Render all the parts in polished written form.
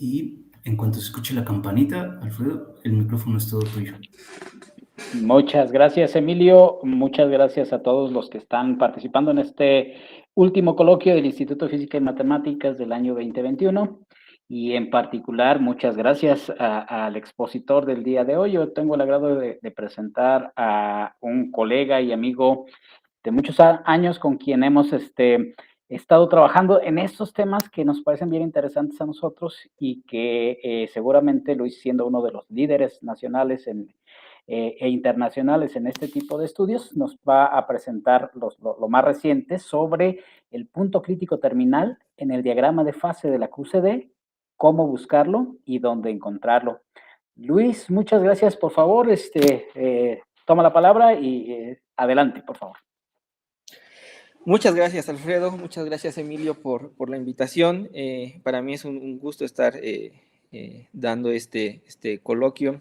Y en cuanto se escuche la campanita, Alfredo, el micrófono es todo tuyo. Muchas gracias, Emilio. Muchas gracias a todos los que están participando en este último coloquio del Instituto de Física y Matemáticas del año 2021. Y en particular, muchas gracias al expositor del día de hoy. Yo tengo el agrado de presentar a un colega y amigo de muchos años con quien hemos estado trabajando en estos temas que nos parecen bien interesantes a nosotros y que seguramente Luis, siendo uno de los líderes nacionales e internacionales en este tipo de estudios, nos va a presentar lo más reciente sobre el punto crítico terminal en el diagrama de fase de la QCD, cómo buscarlo y dónde encontrarlo. Luis, muchas gracias, por favor, toma la palabra y adelante, por favor. Muchas gracias, Alfredo. Muchas gracias, Emilio, por la invitación. Para mí es un gusto estar dando este coloquio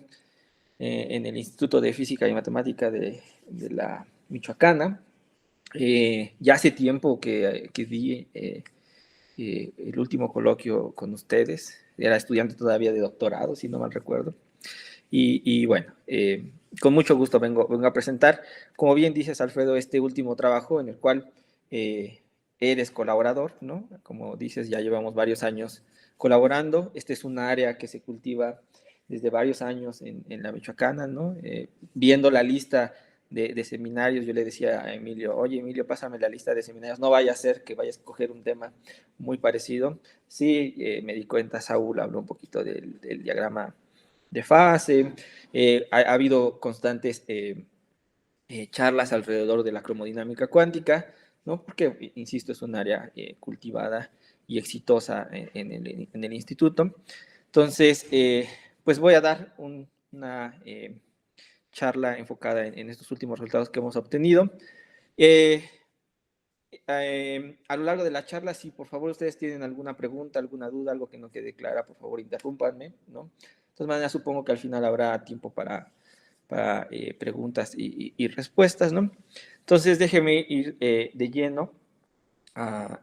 en el Instituto de Física y Matemática de la Michoacana. Ya hace tiempo que di el último coloquio con ustedes. Era estudiante todavía de doctorado, si no mal recuerdo. Y bueno, con mucho gusto vengo a presentar, como bien dices, Alfredo, este último trabajo en el cual eres colaborador, ¿no? Como dices, ya llevamos varios años colaborando. Este es un área que se cultiva desde varios años en la Michoacana, ¿no? Viendo la lista de seminarios, yo le decía a Emilio, oye, Emilio, pásame la lista de seminarios, no vaya a ser que vayas a escoger un tema muy parecido. Sí, me di cuenta, Saúl habló un poquito del diagrama de fase, ha habido constantes charlas alrededor de la cromodinámica cuántica, ¿no? Porque, insisto, es un área cultivada y exitosa en el instituto. Entonces, pues voy a dar una charla enfocada en estos últimos resultados que hemos obtenido. A lo largo de la charla, si por favor ustedes tienen alguna pregunta, alguna duda, algo que no quede clara, por favor interrúmpanme, ¿no? De todas maneras, supongo que al final habrá tiempo para preguntas y respuestas, ¿no? Entonces, déjeme ir de lleno a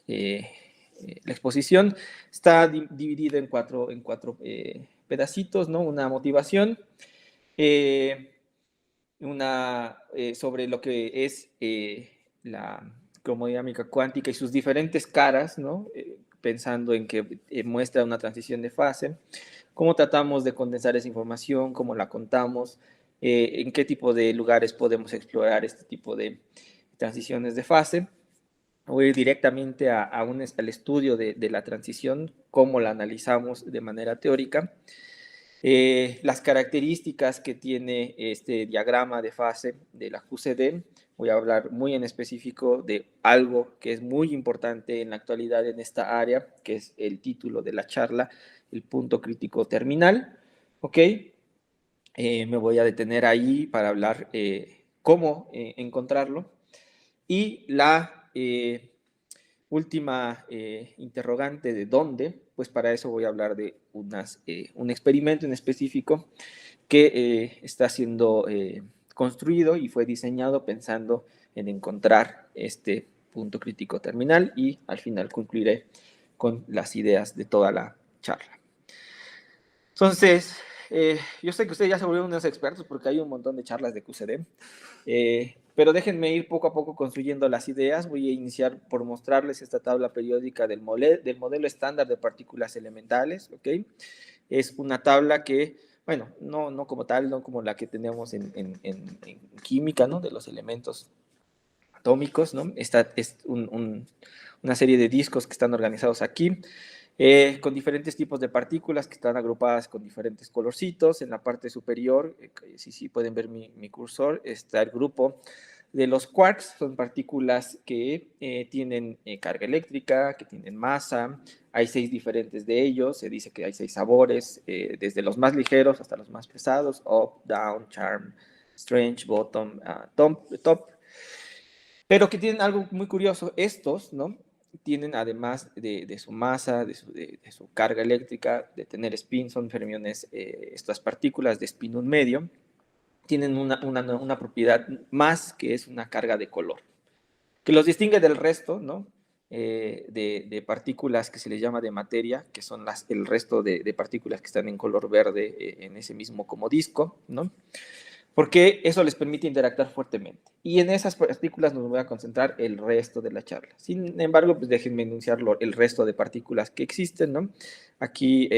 la exposición. Está dividida en cuatro pedacitos, ¿no? Una motivación, sobre lo que es la cromodinámica cuántica y sus diferentes caras, ¿no? Pensando en que muestra una transición de fase, cómo tratamos de condensar esa información, cómo la contamos, en qué tipo de lugares podemos explorar este tipo de transiciones de fase. Voy a ir directamente al estudio de la transición, cómo la analizamos de manera teórica. Las características que tiene este diagrama de fase de la QCD. Voy a hablar muy en específico de algo que es muy importante en la actualidad en esta área, que es el título de la charla, el punto crítico terminal. ¿Ok? Me voy a detener ahí para hablar cómo encontrarlo. Y la última interrogante de dónde, pues para eso voy a hablar de un experimento en específico que está siendo construido y fue diseñado pensando en encontrar este punto crítico terminal, y al final concluiré con las ideas de toda la charla. Entonces, yo sé que ustedes ya se volvieron unos expertos porque hay un montón de charlas de QCD, pero déjenme ir poco a poco construyendo las ideas. Voy a iniciar por mostrarles esta tabla periódica del modelo estándar de partículas elementales, ¿ok? Es una tabla que, bueno, no como tal, no como la que tenemos en química, ¿no? De los elementos atómicos, ¿no? Esta es una serie de discos que están organizados aquí, con diferentes tipos de partículas que están agrupadas con diferentes colorcitos. En la parte superior, si pueden ver mi cursor, está el grupo de los quarks. Son partículas que tienen carga eléctrica, que tienen masa. Hay 6 diferentes de ellos. Se dice que hay 6 sabores, desde los más ligeros hasta los más pesados: up, down, charm, strange, bottom, top. Pero que tienen algo muy curioso estos, ¿no? Tienen, además de su masa, de su carga eléctrica, de tener spin, son fermiones, estas partículas de spin 1 medio, tienen una propiedad más, que es una carga de color, que los distingue del resto, ¿no? de partículas que se les llama de materia, que son el resto de partículas que están en color verde en ese mismo como disco, ¿no? Porque eso les permite interactuar fuertemente. Y en esas partículas nos voy a concentrar el resto de la charla. Sin embargo, pues déjenme enunciar el resto de partículas que existen, ¿no? Aquí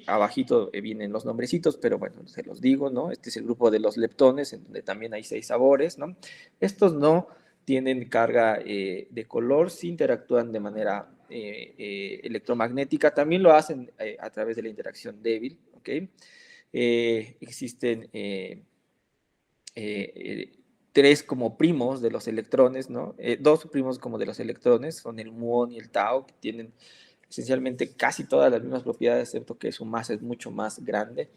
abajito vienen los nombrecitos, pero bueno, se los digo, ¿no? Este es el grupo de los leptones, en donde también hay 6 sabores, ¿no? Estos no tienen carga de color, sí interactúan de manera electromagnética, también lo hacen a través de la interacción débil, ¿ok? Existen 3 como primos de los electrones, ¿no? 2 primos como de los electrones, son el muón y el tau, que tienen esencialmente casi todas las mismas propiedades, excepto que su masa es mucho más grande.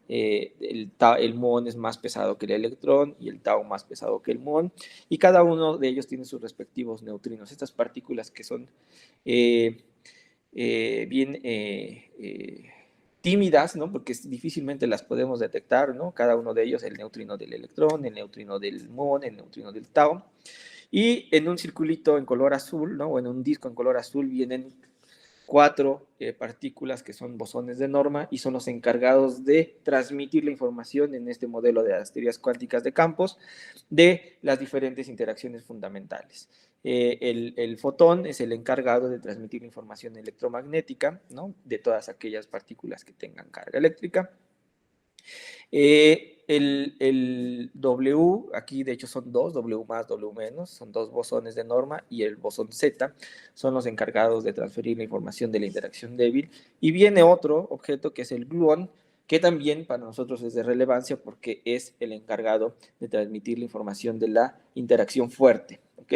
El muón es más pesado que el electrón y el tau más pesado que el muón, y cada uno de ellos tiene sus respectivos neutrinos. Estas partículas que son bien tímidas, ¿no? Porque difícilmente las podemos detectar, ¿no? Cada uno de ellos, el neutrino del electrón, el neutrino del muón, el neutrino del tau. Y en un circulito en color azul, ¿no? O en un disco en color azul vienen 4 partículas que son bosones de norma y son los encargados de transmitir la información en este modelo de las teorías cuánticas de campos de las diferentes interacciones fundamentales. El fotón es el encargado de transmitir la información electromagnética, ¿no? De todas aquellas partículas que tengan carga eléctrica. El W, aquí de hecho son 2, W más, W menos, son 2 bosones de norma, y el bosón Z son los encargados de transferir la información de la interacción débil. Y viene otro objeto que es el gluón, que también para nosotros es de relevancia porque es el encargado de transmitir la información de la interacción fuerte, ¿ok?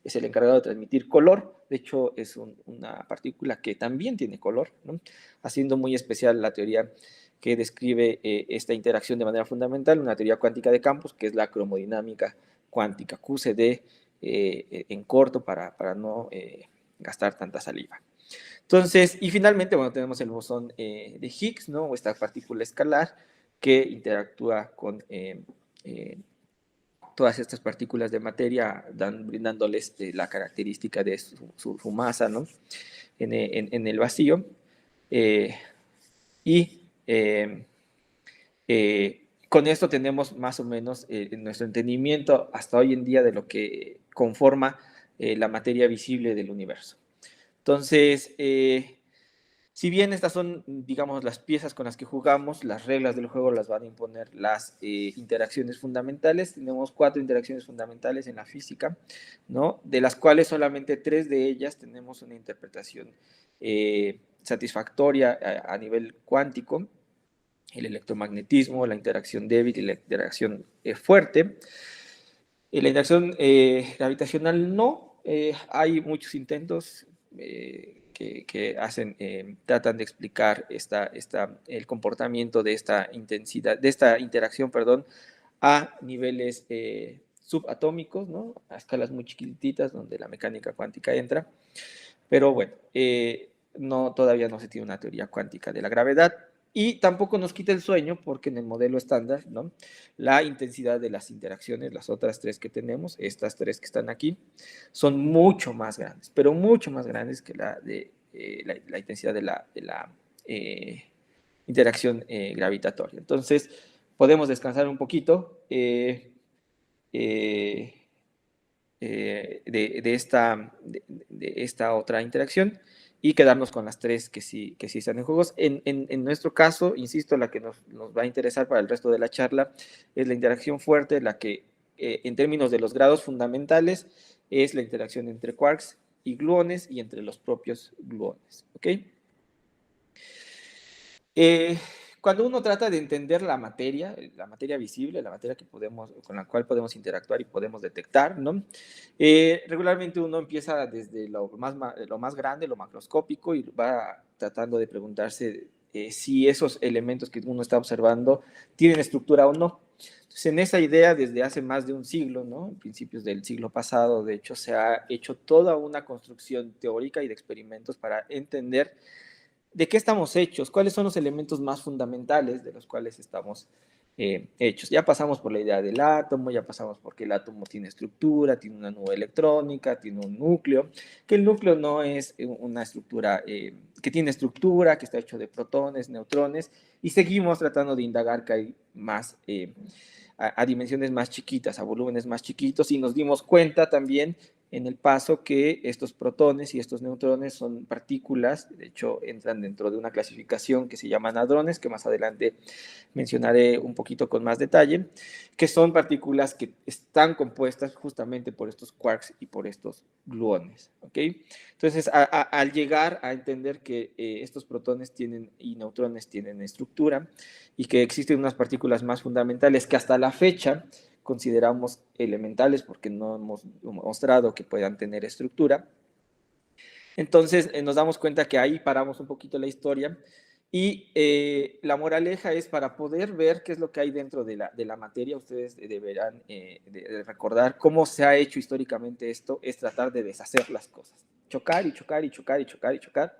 Es el encargado de transmitir color, de hecho es una partícula que también tiene color, ¿no? Haciendo muy especial la teoría que describe esta interacción de manera fundamental, una teoría cuántica de campos, que es la cromodinámica cuántica, QCD en corto para no gastar tanta saliva. Entonces, y finalmente, bueno, tenemos el bosón de Higgs, ¿no? O esta partícula escalar que interactúa con todas estas partículas de materia, brindándoles la característica de su masa, ¿no? En el vacío. Y con esto tenemos más o menos nuestro entendimiento hasta hoy en día de lo que conforma la materia visible del universo. Entonces, si bien estas son, digamos, las piezas con las que jugamos, las reglas del juego las van a imponer las interacciones fundamentales. Tenemos 4 interacciones fundamentales en la física, ¿no? De las cuales solamente 3 de ellas tenemos una interpretación satisfactoria a nivel cuántico: el electromagnetismo, la interacción débil y la interacción fuerte. La interacción gravitacional no. Hay muchos intentos que tratan de explicar el comportamiento de esta intensidad, de esta interacción, perdón, a niveles subatómicos, ¿no? A escalas muy chiquititas donde la mecánica cuántica entra. Pero bueno, todavía no se tiene una teoría cuántica de la gravedad. Y tampoco nos quita el sueño porque en el modelo estándar, ¿no? La intensidad de las interacciones, las otras 3 que tenemos, estas 3 que están aquí, son mucho más grandes, pero mucho más grandes que la intensidad de la interacción gravitatoria. Entonces, podemos descansar un poquito de esta otra interacción y quedarnos con las 3 que sí están en juegos. En nuestro caso, insisto, la que nos va a interesar para el resto de la charla es la interacción fuerte, la que en términos de los grados fundamentales es la interacción entre quarks y gluones y entre los propios gluones, ¿ok? Cuando uno trata de entender la materia visible, la materia con la cual podemos interactuar y podemos detectar, ¿no? Regularmente uno empieza desde lo más grande, lo macroscópico, y va tratando de preguntarse si esos elementos que uno está observando tienen estructura o no. Entonces, en esa idea, desde hace más de un siglo, ¿no? En principios del siglo pasado, de hecho, se ha hecho toda una construcción teórica y de experimentos para entender ¿de qué estamos hechos? ¿Cuáles son los elementos más fundamentales de los cuales estamos hechos. Ya pasamos por la idea del átomo, ya pasamos por que el átomo tiene estructura, tiene una nube electrónica, tiene un núcleo, que el núcleo no es una estructura que tiene estructura, que está hecho de protones, neutrones, y seguimos tratando de indagar que hay más a dimensiones más chiquitas, a volúmenes más chiquitos, y nos dimos cuenta también en el paso que estos protones y estos neutrones son partículas, de hecho entran dentro de una clasificación que se llama hadrones, que más adelante mencionaré un poquito con más detalle, que son partículas que están compuestas justamente por estos quarks y por estos gluones, ¿ok? Entonces, al llegar a entender que estos protones tienen y neutrones tienen estructura y que existen unas partículas más fundamentales que hasta la fecha consideramos elementales porque no hemos mostrado que puedan tener estructura. Entonces nos damos cuenta que ahí paramos un poquito la historia y la moraleja es para poder ver qué es lo que hay dentro de la materia, ustedes deberán de recordar cómo se ha hecho históricamente esto, es tratar de deshacer las cosas, chocar y chocar y chocar y chocar y chocar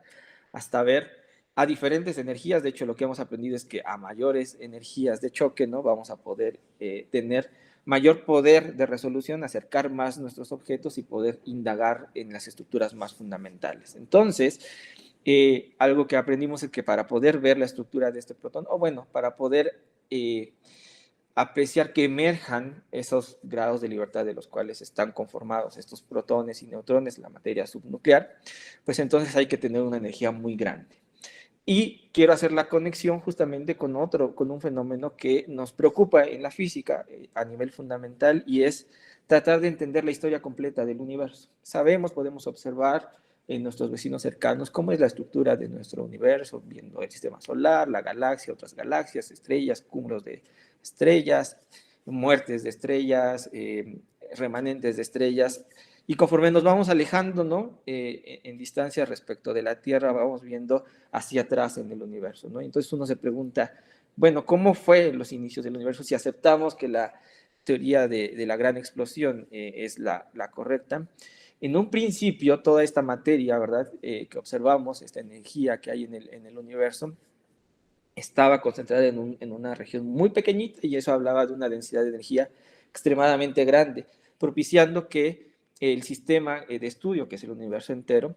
hasta ver a diferentes energías. De hecho, lo que hemos aprendido es que a mayores energías de choque, ¿no? Vamos a poder tener mayor poder de resolución, acercar más nuestros objetos y poder indagar en las estructuras más fundamentales. Entonces, algo que aprendimos es que para poder ver la estructura de este protón, o bueno, para poder apreciar que emerjan esos grados de libertad de los cuales están conformados estos protones y neutrones, la materia subnuclear, pues entonces hay que tener una energía muy grande. Y quiero hacer la conexión justamente con un fenómeno que nos preocupa en la física a nivel fundamental, y es tratar de entender la historia completa del universo. Sabemos, podemos observar en nuestros vecinos cercanos cómo es la estructura de nuestro universo, viendo el sistema solar, la galaxia, otras galaxias, estrellas, cúmulos de estrellas, muertes de estrellas, remanentes de estrellas. Y conforme nos vamos alejando, ¿no? En distancia respecto de la Tierra, vamos viendo hacia atrás en el universo, ¿no? Entonces uno se pregunta, bueno, ¿cómo fue los inicios del universo? Si aceptamos que la teoría de la gran explosión es la correcta, en un principio toda esta materia, ¿verdad? Que observamos, esta energía que hay en el universo, estaba concentrada en una región muy pequeñita, y eso hablaba de una densidad de energía extremadamente grande, propiciando que el sistema de estudio, que es el universo entero,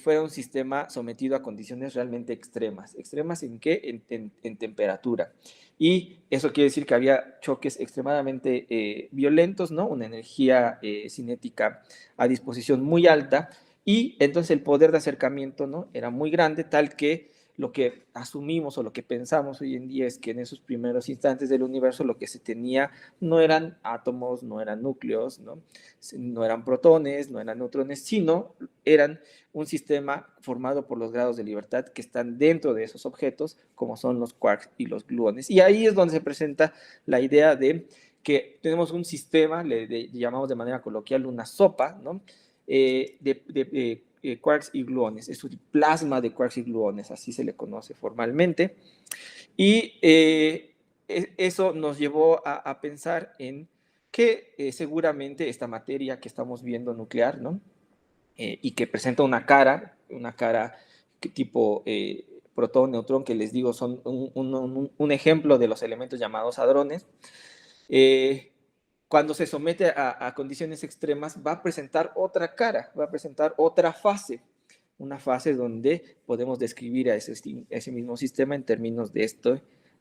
fuera un sistema sometido a condiciones realmente extremas. ¿Extremas en qué? En temperatura. Y eso quiere decir que había choques extremadamente violentos, ¿no? Una energía cinética a disposición muy alta, y entonces el poder de acercamiento, ¿no? Era muy grande, tal que lo que asumimos o lo que pensamos hoy en día es que en esos primeros instantes del universo lo que se tenía no eran átomos, no eran núcleos, no eran protones, no eran neutrones, sino eran un sistema formado por los grados de libertad que están dentro de esos objetos, como son los quarks y los gluones. Y ahí es donde se presenta la idea de que tenemos un sistema, le llamamos de manera coloquial una sopa, ¿no? Quarks y gluones, es un plasma de quarks y gluones, así se le conoce formalmente, y eso nos llevó a pensar en que seguramente esta materia que estamos viendo nuclear, ¿no? Y que presenta una cara tipo protón, neutrón, que les digo son un ejemplo de los elementos llamados hadrones, cuando se somete a condiciones extremas, va a presentar otra cara, va a presentar otra fase, una fase donde podemos describir a ese mismo sistema en términos de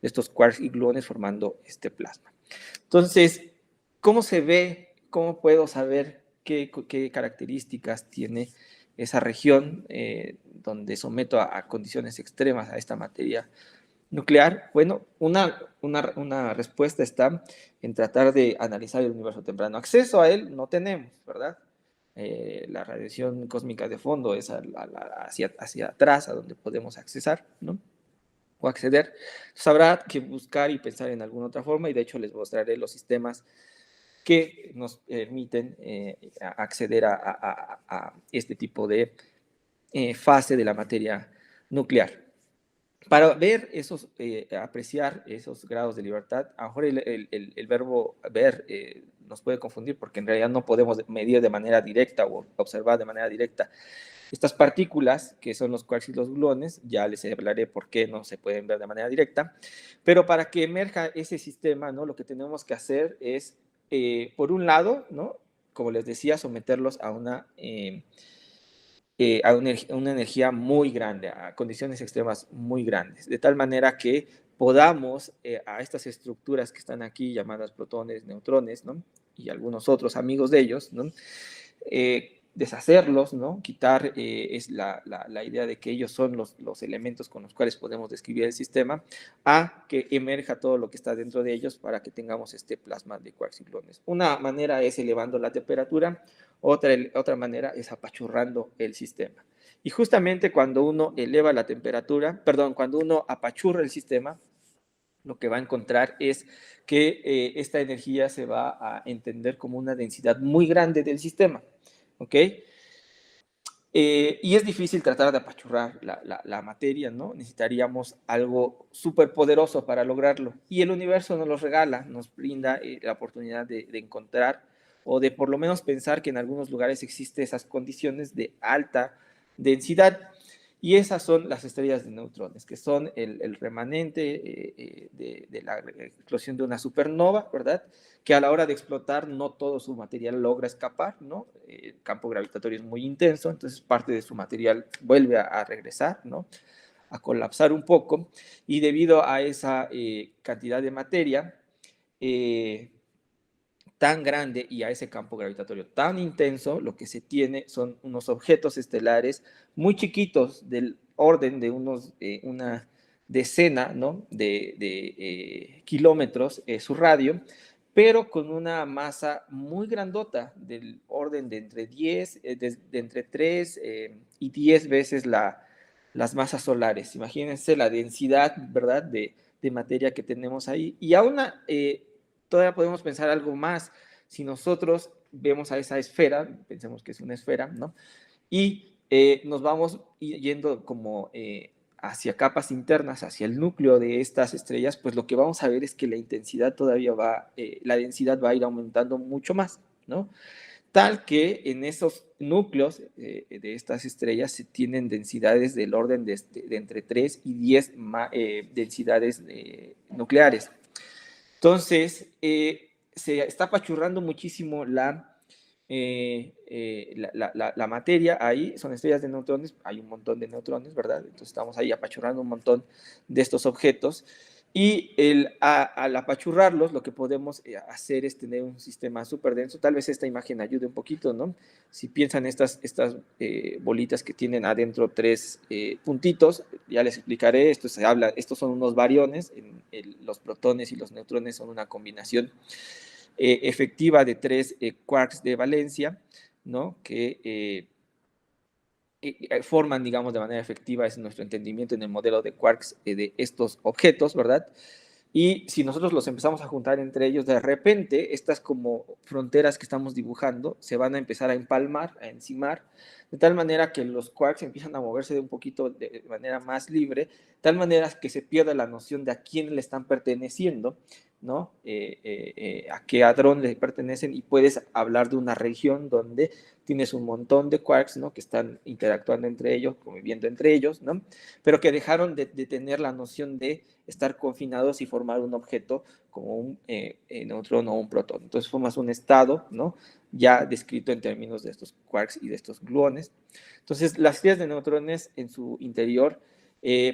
estos quarks y gluones formando este plasma. Entonces, ¿cómo se ve? ¿Cómo puedo saber qué características tiene esa región donde someto a condiciones extremas a esta materia nuclear? Bueno, una respuesta está en tratar de analizar el universo temprano. Acceso a él no tenemos, ¿verdad? La radiación cósmica de fondo es hacia atrás, a donde podemos accesar, ¿no? O acceder. Entonces habrá que buscar y pensar en alguna otra forma, y de hecho les mostraré los sistemas que nos permiten acceder a este tipo de fase de la materia nuclear. Para ver apreciar esos grados de libertad, a lo mejor el verbo ver nos puede confundir, porque en realidad no podemos medir de manera directa o observar de manera directa Estas partículas, que son los quarks y los gluones, ya les hablaré por qué no se pueden ver de manera directa, pero para que emerja ese sistema, ¿no? Lo que tenemos que hacer es, por un lado, ¿no? Como les decía, someterlos a una energía muy grande, a condiciones extremas muy grandes, de tal manera que podamos a estas estructuras que están aquí, llamadas protones, neutrones, ¿no? Y algunos otros amigos de ellos, ¿no? Deshacerlos, ¿no? Quitar es la idea de que ellos son los elementos con los cuales podemos describir el sistema, a que emerja todo lo que está dentro de ellos para que tengamos este plasma de quarks y gluones. Una manera es elevando la temperatura, otra manera es apachurrando el sistema. Y justamente cuando uno eleva la temperatura, perdón, cuando uno apachurra el sistema, lo que va a encontrar es que esta energía se va a entender como una densidad muy grande del sistema, ¿ok? Y es difícil tratar de apachurrar la materia, ¿no? Necesitaríamos algo súper poderoso para lograrlo. Y el universo nos lo regala, nos brinda la oportunidad de encontrar o de por lo menos pensar que en algunos lugares existen esas condiciones de alta densidad. Y esas son las estrellas de neutrones, que son el remanente de la explosión de una supernova, ¿verdad? Que a la hora de explotar no todo su material logra escapar, ¿no? El campo gravitatorio es muy intenso, entonces parte de su material vuelve a regresar, ¿no? A colapsar un poco, y debido a esa cantidad de materia tan grande y a ese campo gravitatorio tan intenso, lo que se tiene son unos objetos estelares muy chiquitos del orden de una decena, ¿no? de kilómetros su radio, pero con una masa muy grandota del orden de entre 10, de entre 3 y 10 veces las masas solares. Imagínense la densidad, ¿verdad?, de materia que tenemos ahí. Y aún todavía podemos pensar algo más. Si nosotros vemos a esa esfera, pensemos que es una esfera, ¿no? Y nos vamos yendo como hacia capas internas, hacia el núcleo de estas estrellas, pues lo que vamos a ver es que la intensidad todavía la densidad va a ir aumentando mucho más, ¿no? Tal que en esos núcleos de estas estrellas se tienen densidades del orden de entre 3 y 10 densidades nucleares. Entonces, se está apachurrando muchísimo la materia ahí, son estrellas de neutrones, hay un montón de neutrones, ¿verdad? Entonces estamos ahí apachurrando un montón de estos objetos, y al apachurrarlos lo que podemos hacer es tener un sistema súper denso. Tal vez esta imagen ayude un poquito, ¿no? Si piensan estas bolitas que tienen adentro 3 puntitos, ya les explicaré, estos son unos bariones, los protones y los neutrones son una combinación efectiva de 3 quarks de valencia, ¿no? Que forman, digamos, de manera efectiva, es nuestro entendimiento en el modelo de quarks de estos objetos, ¿verdad? Y si nosotros los empezamos a juntar entre ellos, de repente, estas como fronteras que estamos dibujando se van a empezar a empalmar, a encimar, de tal manera que los quarks empiezan a moverse de un poquito de manera más libre, de tal manera que se pierda la noción de a quién le están perteneciendo, ¿no? A qué hadrón le pertenecen, y puedes hablar de una región donde tienes un montón de quarks, ¿no? Que están interactuando entre ellos, conviviendo entre ellos, ¿no? Pero que dejaron de tener la noción de estar confinados y formar un objeto como un neutrón o un protón. Entonces formas un estado, ¿no? Ya descrito en términos de estos quarks y de estos gluones. Entonces las estrellas de neutrones en su interior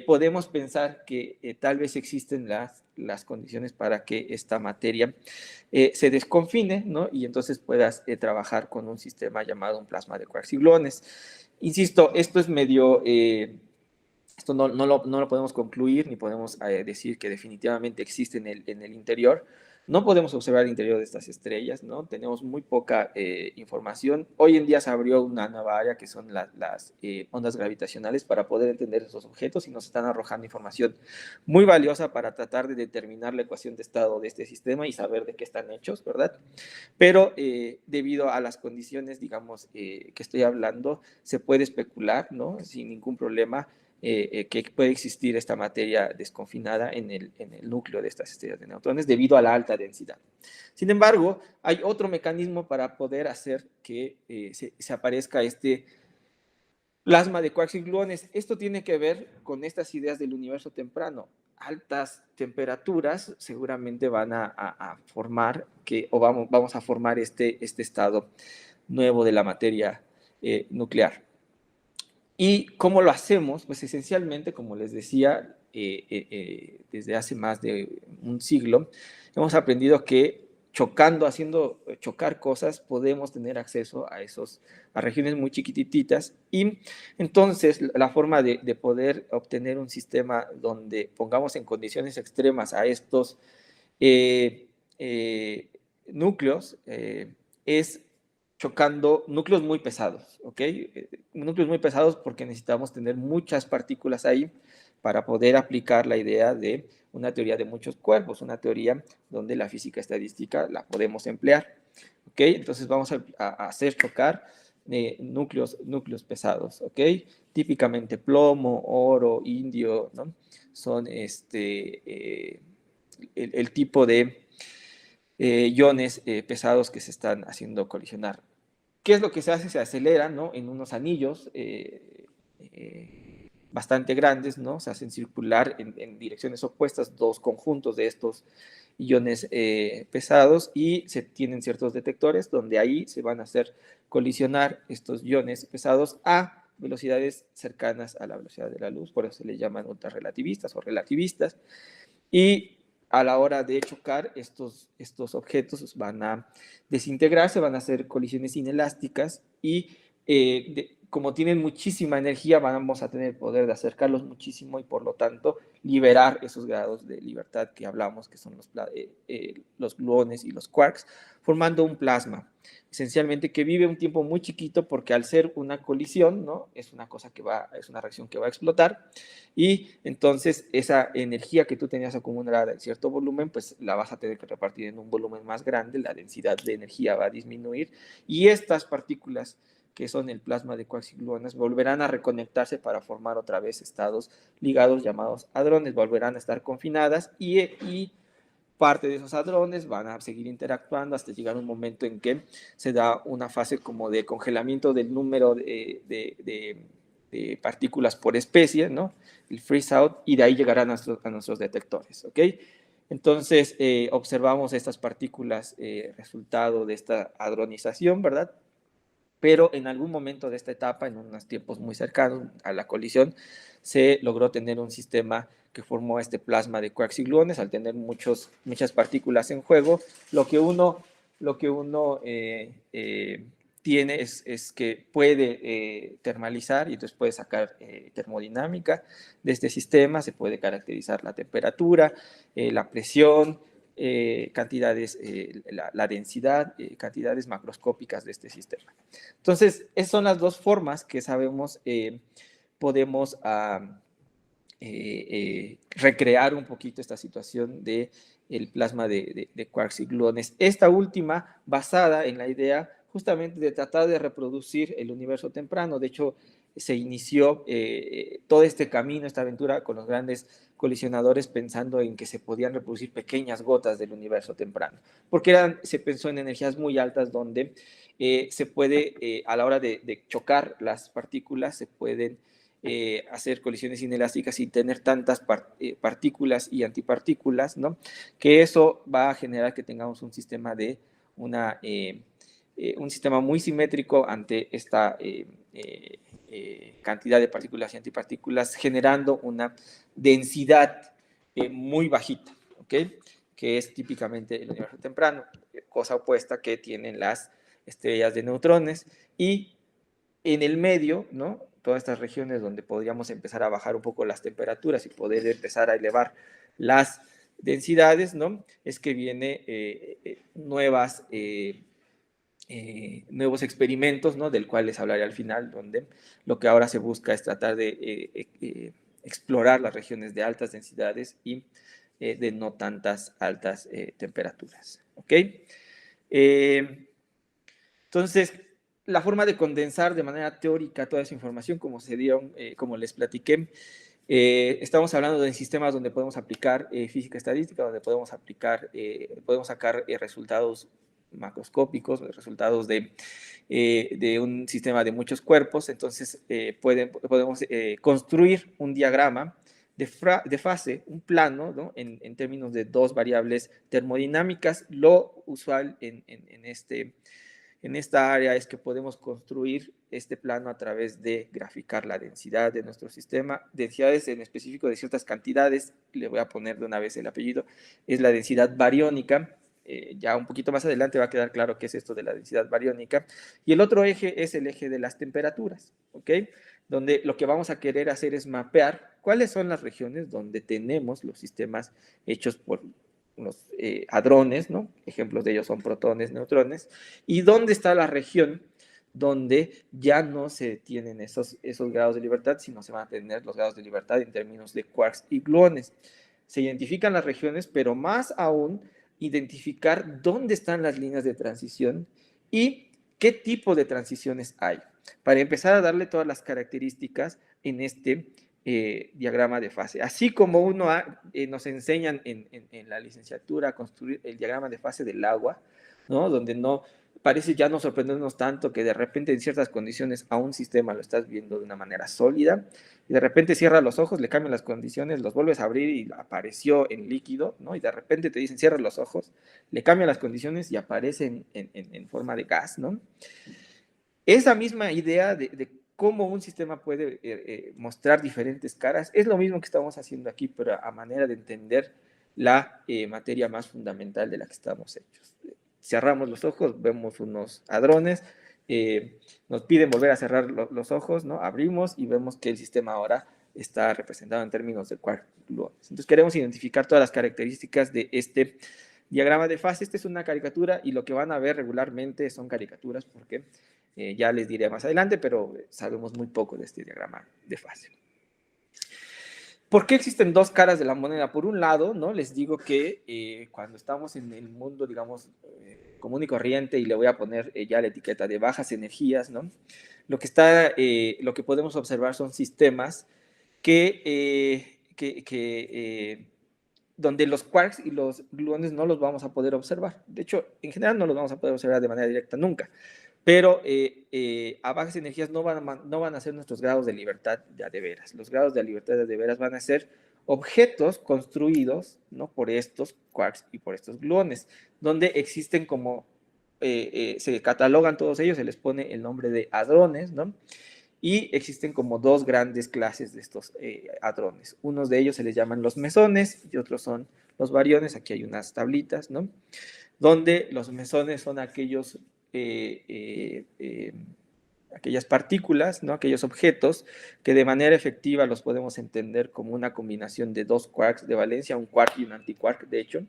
podemos pensar que tal vez existen las condiciones para que esta materia se desconfine, ¿no? Y entonces puedas trabajar con un sistema llamado un plasma de quarks y gluones. Insisto, esto es medio... esto no lo podemos concluir ni podemos decir que definitivamente existe en el interior. No podemos observar el interior de estas estrellas, ¿no? Tenemos muy poca información. Hoy en día se abrió una nueva área que son las ondas gravitacionales para poder entender esos objetos, y nos están arrojando información muy valiosa para tratar de determinar la ecuación de estado de este sistema y saber de qué están hechos, ¿verdad? Pero debido a las condiciones, digamos, que estoy hablando, se puede especular, ¿no? Sin ningún problema, que puede existir esta materia desconfinada en el núcleo de estas estrellas de neutrones debido a la alta densidad. Sin embargo, hay otro mecanismo para poder hacer que se aparezca este Plasma de quarks y gluones. Esto tiene que ver con estas ideas del universo temprano. Altas temperaturas seguramente van a formar o vamos a formar este estado nuevo de la materia nuclear. ¿Y cómo lo hacemos? Pues esencialmente, como les decía, desde hace más de un siglo, hemos aprendido que haciendo chocar cosas, podemos tener acceso a regiones muy chiquititas, y entonces la forma de poder obtener un sistema donde pongamos en condiciones extremas a estos eh, eh, núcleos es chocando núcleos muy pesados, ¿ok? Núcleos muy pesados porque necesitamos tener muchas partículas ahí para poder aplicar la idea de una teoría de muchos cuerpos, una teoría donde la física estadística la podemos emplear, ¿ok? Entonces vamos a hacer chocar núcleos pesados, ¿ok? Típicamente plomo, oro, indio, ¿no? Son el tipo de iones pesados que se están haciendo colisionar. ¿Qué es lo que se hace? Se acelera, ¿no? En unos anillos bastante grandes, ¿no? Se hacen circular en direcciones opuestas dos conjuntos de estos iones pesados, y se tienen ciertos detectores donde ahí se van a hacer colisionar estos iones pesados a velocidades cercanas a la velocidad de la luz, por eso se les llaman ultrarrelativistas o relativistas, y a la hora de chocar, estos objetos van a desintegrarse, van a hacer colisiones inelásticas, y como tienen muchísima energía, vamos a tener el poder de acercarlos muchísimo y por lo tanto liberar esos grados de libertad que hablamos, que son los gluones y los quarks, formando un plasma, esencialmente que vive un tiempo muy chiquito porque al ser una colisión, ¿no? Es una reacción que va a explotar, y entonces esa energía que tú tenías acumulada en cierto volumen, pues la vas a tener que repartir en un volumen más grande, la densidad de energía va a disminuir, y estas partículas que son el plasma de quarks y gluones, volverán a reconectarse para formar otra vez estados ligados llamados hadrones, volverán a estar confinadas, y parte de esos hadrones van a seguir interactuando hasta llegar un momento en que se da una fase como de congelamiento del número de partículas por especie, ¿no? El freeze out, y de ahí llegarán a nuestros detectores, ¿ok? Entonces, observamos estas partículas resultado de esta hadronización, ¿verdad? Pero en algún momento de esta etapa, en unos tiempos muy cercanos a la colisión, se logró tener un sistema que formó este plasma de quarks y gluones. Al tener muchas partículas en juego, lo que uno tiene es que puede termalizar, y entonces puede sacar termodinámica de este sistema, se puede caracterizar la temperatura, la presión, cantidades, la densidad, cantidades macroscópicas de este sistema. Entonces, esas son las dos formas que sabemos podemos recrear un poquito esta situación de el plasma de quarks y gluones. Esta última basada en la idea justamente de tratar de reproducir el universo temprano. De hecho, se inició todo este camino, esta aventura con los grandes colisionadores, pensando en que se podían reproducir pequeñas gotas del universo temprano, porque se pensó en energías muy altas donde se puede, a la hora de chocar las partículas, se pueden hacer colisiones inelásticas sin tener tantas partículas y antipartículas, ¿no? Que eso va a generar que tengamos un sistema un sistema muy simétrico ante esta cantidad de partículas y antipartículas, generando una densidad muy bajita, ¿ok? Que es típicamente el universo temprano, cosa opuesta que tienen las estrellas de neutrones, y en el medio, ¿no? Todas estas regiones donde podríamos empezar a bajar un poco las temperaturas y poder empezar a elevar las densidades, ¿no? Es que viene nuevos experimentos, ¿no? Del cual les hablaré al final, donde lo que ahora se busca es tratar de explorar las regiones de altas densidades y de no tantas altas temperaturas, ¿ok? Entonces, la forma de condensar de manera teórica toda esa información, como como les platiqué, estamos hablando de sistemas donde podemos aplicar física estadística, donde podemos sacar resultados macroscópicos, los resultados de un sistema de muchos cuerpos. Entonces podemos construir un diagrama de fase, un plano, ¿no? en términos de dos variables termodinámicas. Lo usual en esta área es que podemos construir este plano a través de graficar la densidad de nuestro sistema, densidades en específico de ciertas cantidades. Le voy a poner de una vez el apellido, es la densidad bariónica. Ya un poquito más adelante va a quedar claro qué es esto de la densidad bariónica. Y el otro eje es el eje de las temperaturas, ¿ok? Donde lo que vamos a querer hacer es mapear cuáles son las regiones donde tenemos los sistemas hechos por los hadrones, ¿no? Ejemplos de ellos son protones, neutrones, y dónde está la región donde ya no se tienen esos grados de libertad, sino se van a tener los grados de libertad en términos de quarks y gluones. Se identifican las regiones, pero más aún identificar dónde están las líneas de transición y qué tipo de transiciones hay, para empezar a darle todas las características en este diagrama de fase. Así como nos enseñan en la licenciatura a construir el diagrama de fase del agua, ¿no? Donde no parece ya no sorprendernos tanto que de repente en ciertas condiciones a un sistema lo estás viendo de una manera sólida, y de repente cierras los ojos, le cambian las condiciones, los vuelves a abrir y apareció en líquido, ¿no? Y de repente te dicen cierra los ojos, le cambian las condiciones y aparece en forma de gas, ¿no? Esa misma idea de cómo un sistema puede mostrar diferentes caras es lo mismo que estamos haciendo aquí, pero a manera de entender la materia más fundamental de la que estamos hechos. Cerramos los ojos, vemos unos hadrones, nos piden volver a cerrar los ojos, ¿no? Abrimos y vemos que el sistema ahora está representado en términos de quarks y gluones. Entonces queremos identificar todas las características de este diagrama de fase. Esta es una caricatura y lo que van a ver regularmente son caricaturas porque ya les diré más adelante, pero sabemos muy poco de este diagrama de fase. ¿Por qué existen dos caras de la moneda? Por un lado, ¿no? Les digo que cuando estamos en el mundo, digamos, común y corriente, y le voy a poner ya la etiqueta de bajas energías, ¿no? Lo que podemos observar son sistemas donde los quarks y los gluones no los vamos a poder observar. De hecho, en general no los vamos a poder observar de manera directa nunca. Pero a bajas energías no van a ser nuestros grados de libertad ya de veras. Los grados de libertad de veras van a ser objetos construidos, ¿no? Por estos quarks y por estos gluones, donde existen como, se catalogan todos ellos, se les pone el nombre de hadrones, ¿no? Y existen como dos grandes clases de estos hadrones. Unos de ellos se les llaman los mesones y otros son los bariones. Aquí hay unas tablitas, ¿no? Donde los mesones son aquellas partículas, ¿no? Aquellos objetos que de manera efectiva los podemos entender como una combinación de dos quarks de valencia, un quark y un antiquark, de hecho.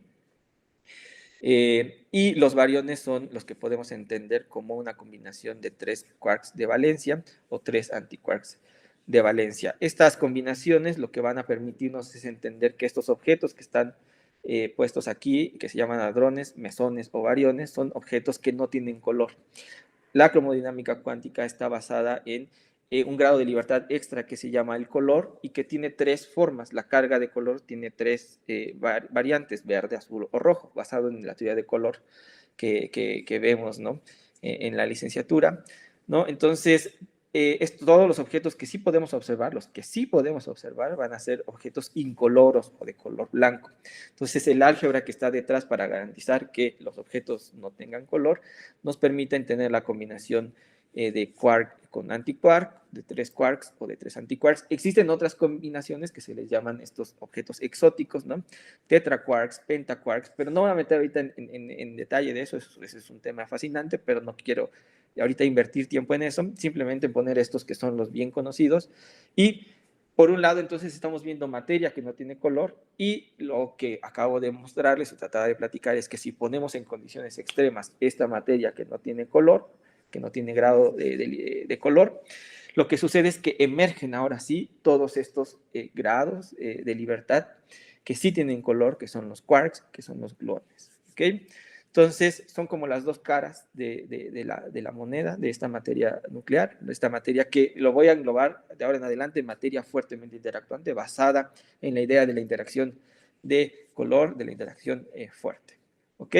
Y los bariones son los que podemos entender como una combinación de tres quarks de valencia o tres antiquarks de valencia. Estas combinaciones lo que van a permitirnos es entender que estos objetos que están puestos aquí, que se llaman hadrones, mesones o bariones, son objetos que no tienen color. La cromodinámica cuántica está basada en un grado de libertad extra que se llama el color y que tiene tres formas. La carga de color tiene tres variantes, verde, azul o rojo, basado en la teoría de color que vemos, ¿no? En la licenciatura, ¿no? Entonces, todos los objetos que sí podemos observar, los que sí podemos observar, van a ser objetos incoloros o de color blanco. Entonces, el álgebra que está detrás para garantizar que los objetos no tengan color, nos permite tener la combinación de quark con antiquark, de tres quarks o de tres antiquarks. Existen otras combinaciones que se les llaman estos objetos exóticos, ¿no? Tetraquarks, pentaquarks, pero no voy a meter ahorita en detalle de eso, ese es un tema fascinante, pero no quiero ahorita invertir tiempo en eso, simplemente poner estos que son los bien conocidos. Y por un lado, entonces estamos viendo materia que no tiene color, y lo que acabo de mostrarles y tratar de platicar es que si ponemos en condiciones extremas esta materia que no tiene color, que no tiene grado de color, lo que sucede es que emergen ahora sí todos estos grados de libertad que sí tienen color, que son los quarks, que son los gluones. ¿Okay? Entonces, son como las dos caras de la moneda, de esta materia nuclear, de esta materia que lo voy a englobar de ahora en adelante en materia fuertemente interactuante, basada en la idea de la interacción de color, de la interacción fuerte. ¿Ok?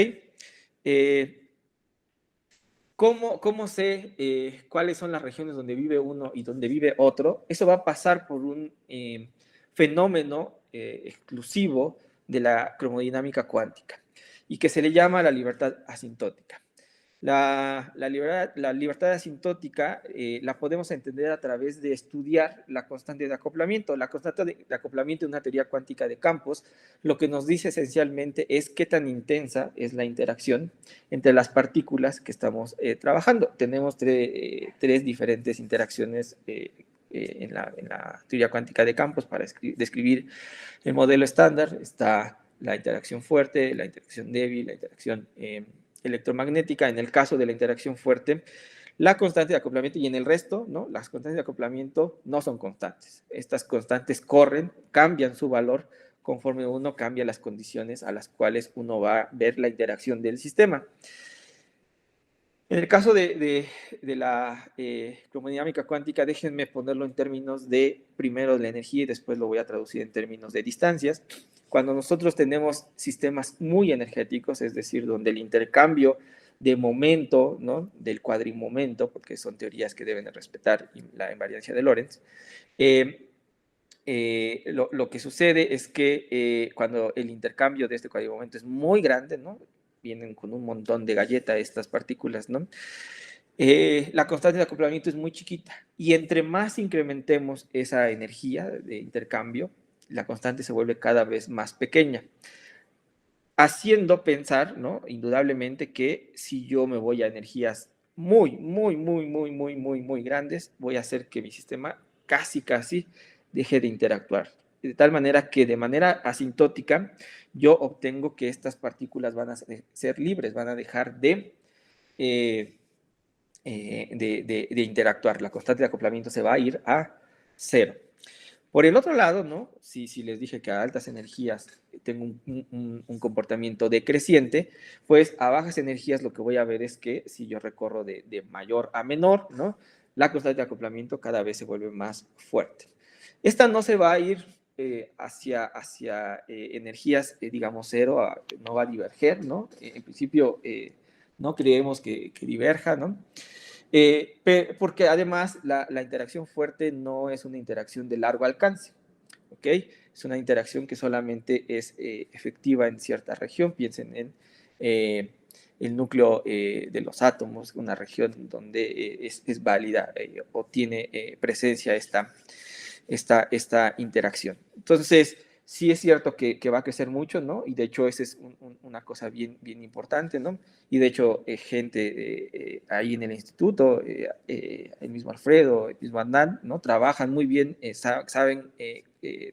¿Cómo sé cuáles son las regiones donde vive uno y donde vive otro? Eso va a pasar por un fenómeno exclusivo de la cromodinámica cuántica y que se le llama la libertad asintótica. La libertad asintótica la podemos entender a través de estudiar la constante de acoplamiento. La constante de acoplamiento en una teoría cuántica de campos lo que nos dice esencialmente es qué tan intensa es la interacción entre las partículas que estamos trabajando. Tenemos tres diferentes interacciones en la teoría cuántica de campos para describir el modelo estándar. Está la interacción fuerte, la interacción débil, la interacción electromagnética. En el caso de la interacción fuerte, la constante de acoplamiento, y en el resto, ¿no? Las constantes de acoplamiento no son constantes. Estas constantes corren, cambian su valor conforme uno cambia las condiciones a las cuales uno va a ver la interacción del sistema. En el caso de la cromodinámica cuántica, déjenme ponerlo en términos de primero la energía y después lo voy a traducir en términos de distancias. Cuando nosotros tenemos sistemas muy energéticos, es decir, donde el intercambio de momento, ¿no? Del cuadrimomento, porque son teorías que deben de respetar la invariancia de Lorentz, lo que sucede es que cuando el intercambio de este cuadrimomento es muy grande, ¿no? Vienen con un montón de galleta estas partículas, ¿no? La constante de acoplamiento es muy chiquita y entre más incrementemos esa energía de intercambio, la constante se vuelve cada vez más pequeña, haciendo pensar, ¿no? Indudablemente que si yo me voy a energías muy grandes, voy a hacer que mi sistema casi deje de interactuar. De tal manera que de manera asintótica yo obtengo que estas partículas van a ser libres, van a dejar de interactuar. La constante de acoplamiento se va a ir a cero. Por el otro lado, ¿no? Si les dije que a altas energías tengo un comportamiento decreciente, pues a bajas energías lo que voy a ver es que si yo recorro de mayor a menor, ¿no? La constante de acoplamiento cada vez se vuelve más fuerte. Esta no se va a ir hacia energías, digamos, cero, no va a diverger, ¿no? En principio, no creemos que diverja, ¿no? Porque además la interacción fuerte no es una interacción de largo alcance, ¿ok? Es una interacción que solamente es efectiva en cierta región. Piensen en el núcleo de los átomos, una región donde es válida o tiene presencia esta interacción. Entonces, sí es cierto que va a crecer mucho, ¿no? Y de hecho, esa es una cosa bien importante, ¿no? Y de hecho, gente ahí en el instituto, el mismo Alfredo, el mismo Adnan, ¿no? Trabajan muy bien, saben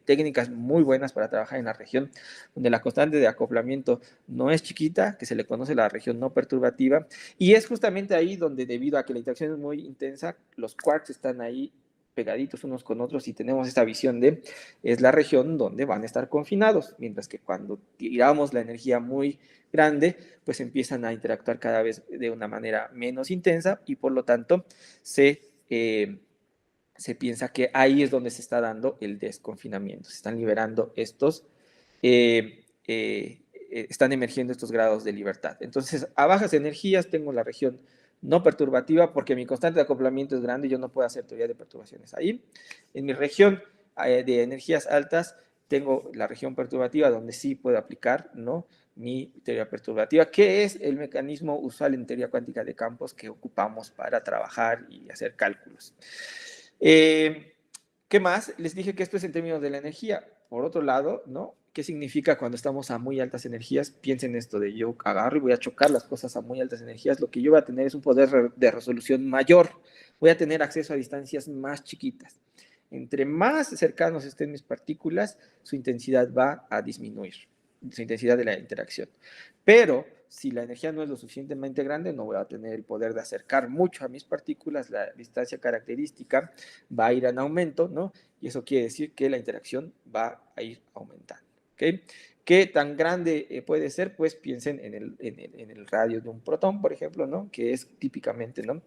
técnicas muy buenas para trabajar en la región donde la constante de acoplamiento no es chiquita, que se le conoce la región no perturbativa, y es justamente ahí donde, debido a que la interacción es muy intensa, los quarks están ahí pegaditos unos con otros y tenemos esta visión de es la región donde van a estar confinados, mientras que cuando tiramos la energía muy grande, pues empiezan a interactuar cada vez de una manera menos intensa y por lo tanto se piensa que ahí es donde se está dando el desconfinamiento, se están liberando estos, están emergiendo estos grados de libertad. Entonces, a bajas energías tengo la región no perturbativa porque mi constante de acoplamiento es grande y yo no puedo hacer teoría de perturbaciones ahí. En mi región de energías altas tengo la región perturbativa donde sí puedo aplicar, ¿no? Mi teoría perturbativa, que es el mecanismo usual en teoría cuántica de campos que ocupamos para trabajar y hacer cálculos. ¿Qué más? Les dije que esto es en términos de la energía. Por otro lado, ¿no? ¿Qué significa cuando estamos a muy altas energías? Piensen esto de yo agarro y voy a chocar las cosas a muy altas energías. Lo que yo voy a tener es un poder de resolución mayor. Voy a tener acceso a distancias más chiquitas. Entre más cercanos estén mis partículas, su intensidad va a disminuir, su intensidad de la interacción. Pero si la energía no es lo suficientemente grande, no voy a tener el poder de acercar mucho a mis partículas, la distancia característica va a ir en aumento, ¿no? Y eso quiere decir que la interacción va a ir aumentando, ¿ok? ¿Qué tan grande puede ser? Pues piensen en el radio de un protón, por ejemplo, ¿no? Que es típicamente, ¿no?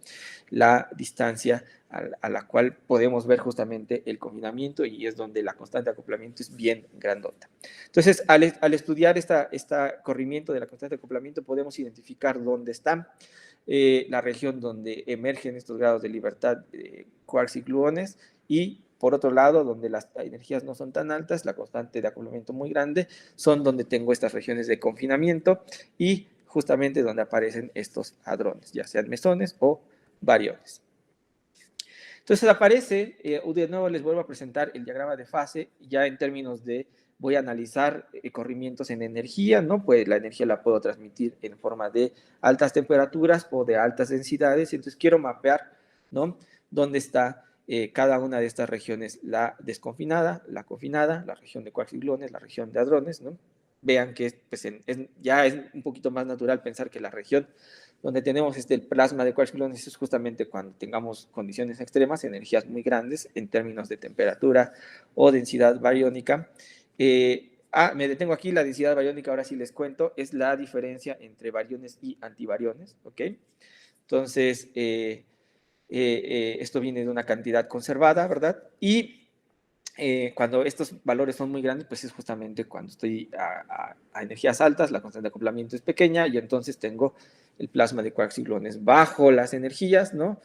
La distancia a la cual podemos ver justamente el confinamiento y es donde la constante de acoplamiento es bien grandota. Entonces, al estudiar este corrimiento de la constante de acoplamiento, podemos identificar dónde está. la región donde emergen estos grados de libertad de quarks y gluones, y por otro lado, donde las energías no son tan altas, la constante de acoplamiento muy grande, son donde tengo estas regiones de confinamiento y justamente donde aparecen estos hadrones, ya sean mesones o bariones. Entonces aparece, de nuevo les vuelvo a presentar el diagrama de fase, ya en términos de, voy a analizar corrimientos en energía, ¿no? Pues la energía la puedo transmitir en forma de altas temperaturas o de altas densidades, entonces quiero mapear, ¿no? Dónde está cada una de estas regiones, la desconfinada, la confinada, la región de quarks y gluones, la región de hadrones, ¿no? Vean que pues, ya es un poquito más natural pensar que la región donde tenemos el plasma de quarks gluones es justamente cuando tengamos condiciones extremas, energías muy grandes en términos de temperatura o densidad bariónica. Me detengo aquí, la densidad bariónica, ahora sí les cuento, es la diferencia entre bariones y antibariones, ¿ok? Entonces, esto viene de una cantidad conservada, ¿verdad? Y cuando estos valores son muy grandes, pues es justamente cuando estoy a energías altas, la constante de acoplamiento es pequeña y entonces tengo el plasma de quarks y gluones bajo las energías, ¿no?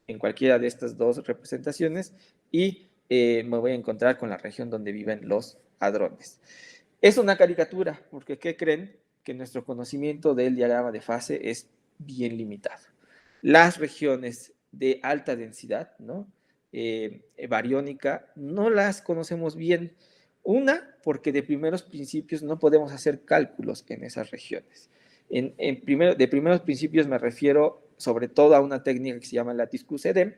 En cualquiera de estas dos representaciones y me voy a encontrar con la región donde viven los hadrones. Es una caricatura, porque ¿qué creen? Que nuestro conocimiento del diagrama de fase es bien limitado. Las regiones de alta densidad, ¿no? Bariónica, no las conocemos bien. Una, porque de primeros principios no podemos hacer cálculos en esas regiones. De primeros principios me refiero sobre todo a una técnica que se llama lattice-QCD,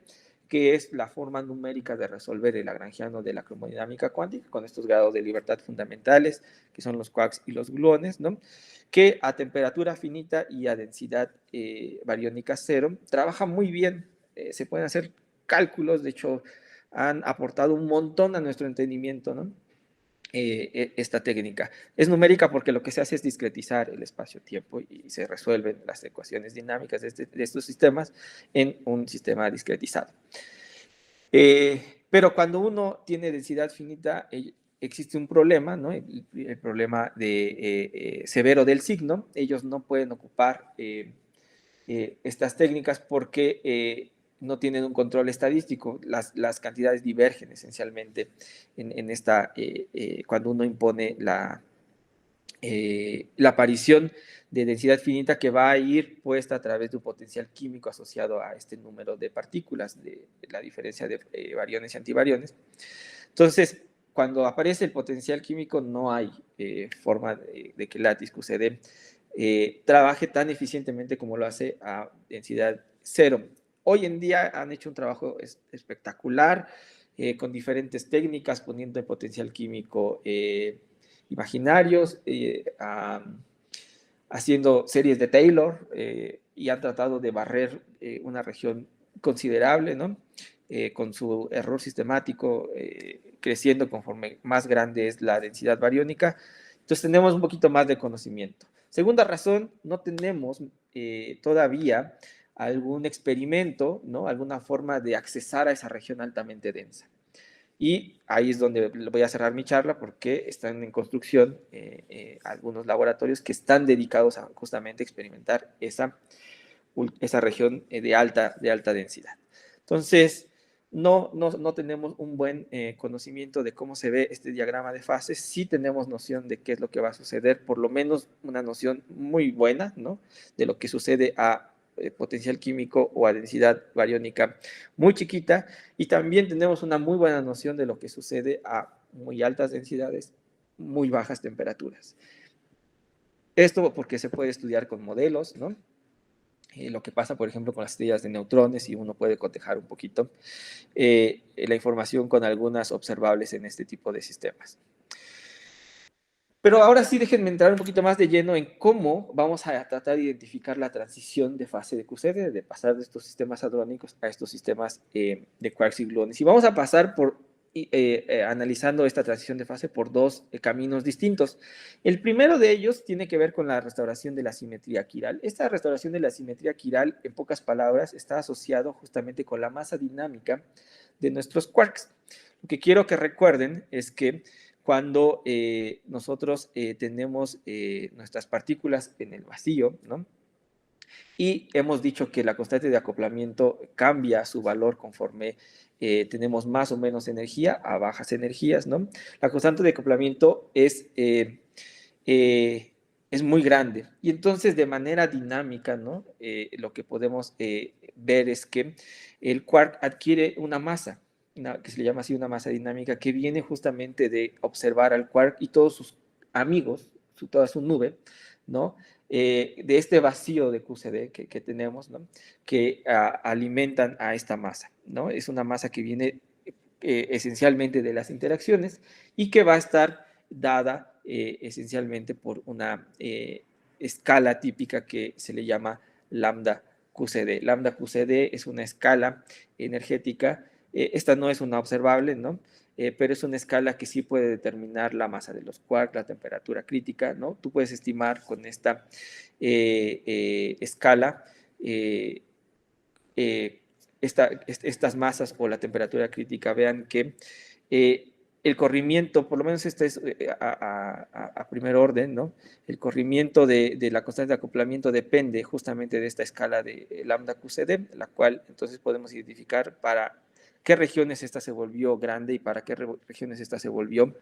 que es la forma numérica de resolver el lagrangiano de la cromodinámica cuántica, con estos grados de libertad fundamentales, que son los quarks y los gluones, ¿no? Que a temperatura finita y a densidad bariónica cero trabaja muy bien. Se pueden hacer cálculos, de hecho, han aportado un montón a nuestro entendimiento, ¿no? Esta técnica. Es numérica porque lo que se hace es discretizar el espacio-tiempo y se resuelven las ecuaciones dinámicas de estos sistemas en un sistema discretizado. Pero cuando uno tiene densidad finita, existe un problema, ¿no? El problema severo del signo. Ellos no pueden ocupar estas técnicas porque no tienen un control estadístico. Las cantidades divergen esencialmente cuando uno impone la aparición de densidad finita que va a ir puesta a través de un potencial químico asociado a este número de partículas, de la diferencia de bariones y antibariones. Entonces, cuando aparece el potencial químico, no hay forma de que lattice-QCD trabaje tan eficientemente como lo hace a densidad cero. Hoy en día han hecho un trabajo espectacular con diferentes técnicas, poniendo el potencial químico imaginarios, haciendo series de Taylor y han tratado de barrer una región considerable, ¿no? Con su error sistemático creciendo conforme más grande es la densidad bariónica. Entonces tenemos un poquito más de conocimiento. Segunda razón, no tenemos todavía algún experimento, ¿no? Alguna forma de accesar a esa región altamente densa. Y ahí es donde voy a cerrar mi charla porque están en construcción algunos laboratorios que están dedicados a justamente experimentar esa región de alta densidad. Entonces, no tenemos un buen conocimiento de cómo se ve este diagrama de fases. Sí tenemos noción de qué es lo que va a suceder, por lo menos una noción muy buena, ¿no? De lo que sucede a potencial químico o a densidad bariónica muy chiquita, y también tenemos una muy buena noción de lo que sucede a muy altas densidades, muy bajas temperaturas. Esto porque se puede estudiar con modelos, ¿no? Lo que pasa, por ejemplo, con las estrellas de neutrones, y uno puede cotejar un poquito la información con algunas observables en este tipo de sistemas. Pero ahora sí, déjenme entrar un poquito más de lleno en cómo vamos a tratar de identificar la transición de fase de QCD, de pasar de estos sistemas hadrónicos a estos sistemas de quarks y gluones. Y vamos a pasar por analizando esta transición de fase por dos caminos distintos. El primero de ellos tiene que ver con la restauración de la simetría quiral. Esta restauración de la simetría quiral, en pocas palabras, está asociado justamente con la masa dinámica de nuestros quarks. Lo que quiero que recuerden es que cuando nosotros tenemos nuestras partículas en el vacío, ¿no? Y hemos dicho que la constante de acoplamiento cambia su valor conforme tenemos más o menos energía a bajas energías, ¿no? La constante de acoplamiento es muy grande. Y entonces, de manera dinámica, ¿no? Lo que podemos ver es que el quark adquiere una masa, que se le llama así una masa dinámica, que viene justamente de observar al quark y todos sus amigos, toda su nube, ¿no? De este vacío de QCD que tenemos, ¿no? Que alimentan a esta masa, ¿no? Es una masa que viene esencialmente de las interacciones y que va a estar dada esencialmente por una escala típica que se le llama lambda QCD. Lambda QCD es una escala energética, esta no es una observable, ¿no? Pero es una escala que sí puede determinar la masa de los quarks, la temperatura crítica, ¿no? Tú puedes estimar con esta escala estas masas o la temperatura crítica. Vean que el corrimiento, por lo menos este es a primer orden, ¿no? El corrimiento de la constante de acoplamiento depende justamente de esta escala de lambda QCD, la cual entonces podemos identificar para qué regiones esta se volvió grande y para qué regiones esta se volvió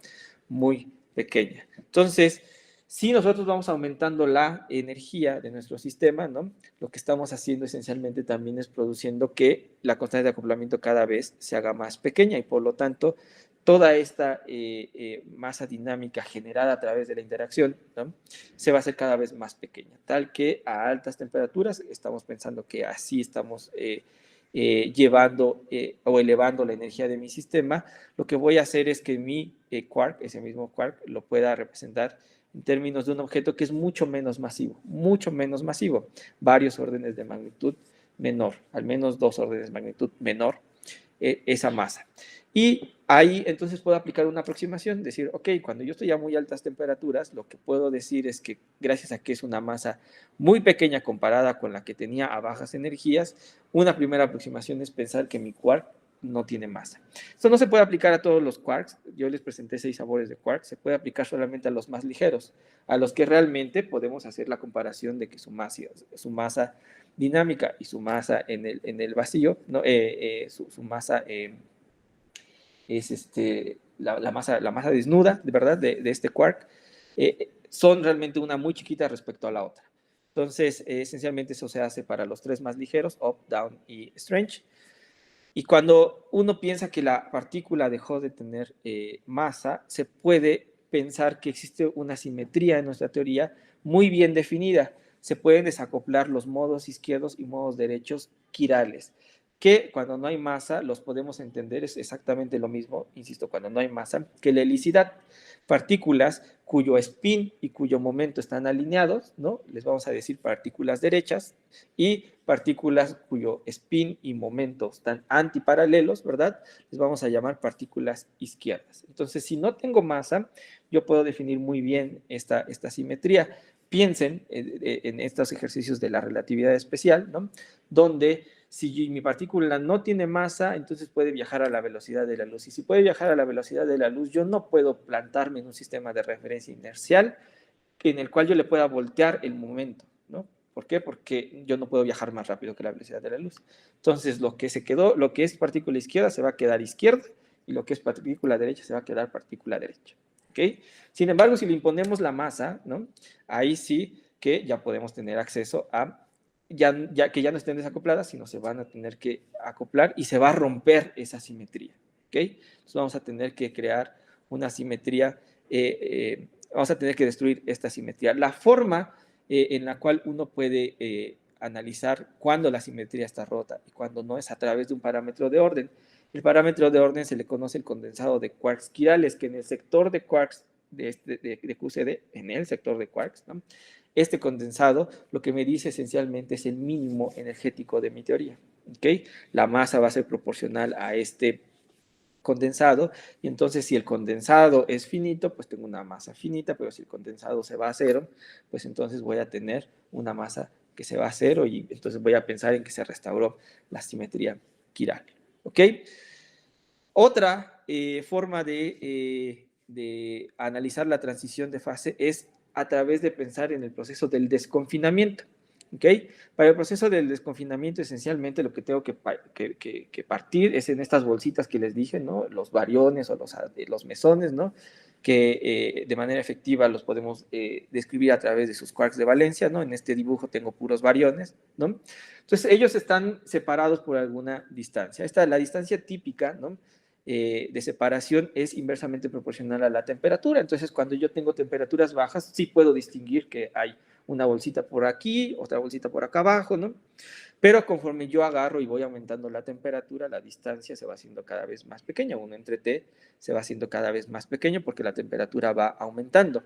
muy pequeña. Entonces, si nosotros vamos aumentando la energía de nuestro sistema, ¿no? Lo que estamos haciendo esencialmente también es produciendo que la constante de acoplamiento cada vez se haga más pequeña y por lo tanto toda esta masa dinámica generada a través de la interacción, ¿no? Se va a hacer cada vez más pequeña, tal que a altas temperaturas estamos pensando que así estamos llevando o elevando la energía de mi sistema. Lo que voy a hacer es que mi quark, ese mismo quark, lo pueda representar en términos de un objeto que es mucho menos masivo, varios órdenes de magnitud menor, al menos 2 órdenes de magnitud menor esa masa. Y ahí entonces puedo aplicar una aproximación, decir, ok, cuando yo estoy a muy altas temperaturas, lo que puedo decir es que gracias a que es una masa muy pequeña comparada con la que tenía a bajas energías, una primera aproximación es pensar que mi quark no tiene masa. Esto no se puede aplicar a todos los quarks. Yo les presenté 6 sabores de quarks. Se puede aplicar solamente a los más ligeros, a los que realmente podemos hacer la comparación de que su masa dinámica y su masa en el vacío, ¿no? Su masa es la masa desnuda, de verdad, de este quark, son realmente una muy chiquita respecto a la otra. Entonces, esencialmente eso se hace para los 3 más ligeros, up, down y strange. Y cuando uno piensa que la partícula dejó de tener masa, se puede pensar que existe una simetría en nuestra teoría muy bien definida. Se pueden desacoplar los modos izquierdos y modos derechos quirales, que cuando no hay masa los podemos entender, es exactamente lo mismo, insisto, cuando no hay masa, que la helicidad. Partículas cuyo spin y cuyo momento están alineados, ¿no? Les vamos a decir partículas derechas, y partículas cuyo spin y momento están antiparalelos, ¿verdad? Les vamos a llamar partículas izquierdas. Entonces, si no tengo masa, yo puedo definir muy bien esta simetría. Piensen en estos ejercicios de la relatividad especial, ¿no? Donde si mi partícula no tiene masa, entonces puede viajar a la velocidad de la luz. Y si puede viajar a la velocidad de la luz, yo no puedo plantarme en un sistema de referencia inercial en el cual yo le pueda voltear el momento, ¿no? ¿Por qué? Porque yo no puedo viajar más rápido que la velocidad de la luz. Entonces, lo que es partícula izquierda se va a quedar izquierda y lo que es partícula derecha se va a quedar partícula derecha. ¿Ok? Sin embargo, si le imponemos la masa, ¿no? Ahí sí que ya podemos tener acceso a ya que ya no estén desacopladas, sino se van a tener que acoplar y se va a romper esa simetría. ¿Ok? Entonces vamos a tener que crear una simetría, vamos a tener que destruir esta simetría. La forma en la cual uno puede analizar cuándo la simetría está rota y cuándo no es a través de un parámetro de orden. El parámetro de orden se le conoce el condensado de quarks quirales, que en el sector de quarks de QCD, en el sector de quarks, ¿no? Este condensado lo que me dice esencialmente es el mínimo energético de mi teoría. ¿Okay? La masa va a ser proporcional a este condensado, y entonces si el condensado es finito, pues tengo una masa finita, pero si el condensado se va a cero, pues entonces voy a tener una masa que se va a cero, y entonces voy a pensar en que se restauró la simetría quiral. ¿Ok? Otra forma de analizar la transición de fase es a través de pensar en el proceso del desconfinamiento. ¿ok? Para el proceso del desconfinamiento, esencialmente lo que tengo que partir es en estas bolsitas que les dije, ¿no? Los bariones o los mesones, ¿no? Que de manera efectiva los podemos describir a través de sus quarks de valencia, ¿no? En este dibujo tengo puros bariones, ¿no? Entonces, ellos están separados por alguna distancia. Esta es la distancia típica, ¿no? De separación es inversamente proporcional a la temperatura. Entonces, cuando yo tengo temperaturas bajas, sí puedo distinguir que hay una bolsita por aquí, otra bolsita por acá abajo, ¿no? Pero conforme yo agarro y voy aumentando la temperatura, la distancia se va haciendo cada vez más pequeña. 1 entre T se va haciendo cada vez más pequeño porque la temperatura va aumentando.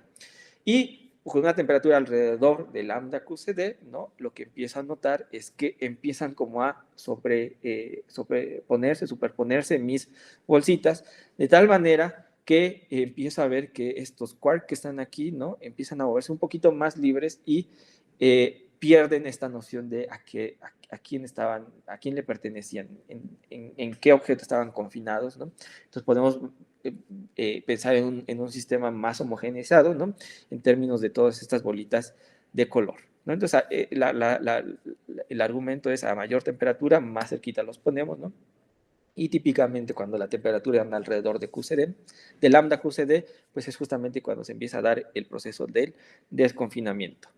Y con una temperatura alrededor de lambda QCD, ¿no? Lo que empiezo a notar es que empiezan como a superponerse mis bolsitas, de tal manera que empiezo a ver que estos quarks que están aquí, ¿no? Empiezan a moverse un poquito más libres y pierden esta noción de a quién le pertenecían, en qué objeto estaban confinados, ¿no? Entonces podemos pensar en un sistema más homogeneizado, ¿no? En términos de todas estas bolitas de color, ¿no? Entonces, el argumento es a mayor temperatura, más cerquita los ponemos, ¿no? Y típicamente cuando la temperatura anda alrededor de QCD, de lambda QCD, pues es justamente cuando se empieza a dar el proceso del desconfinamiento.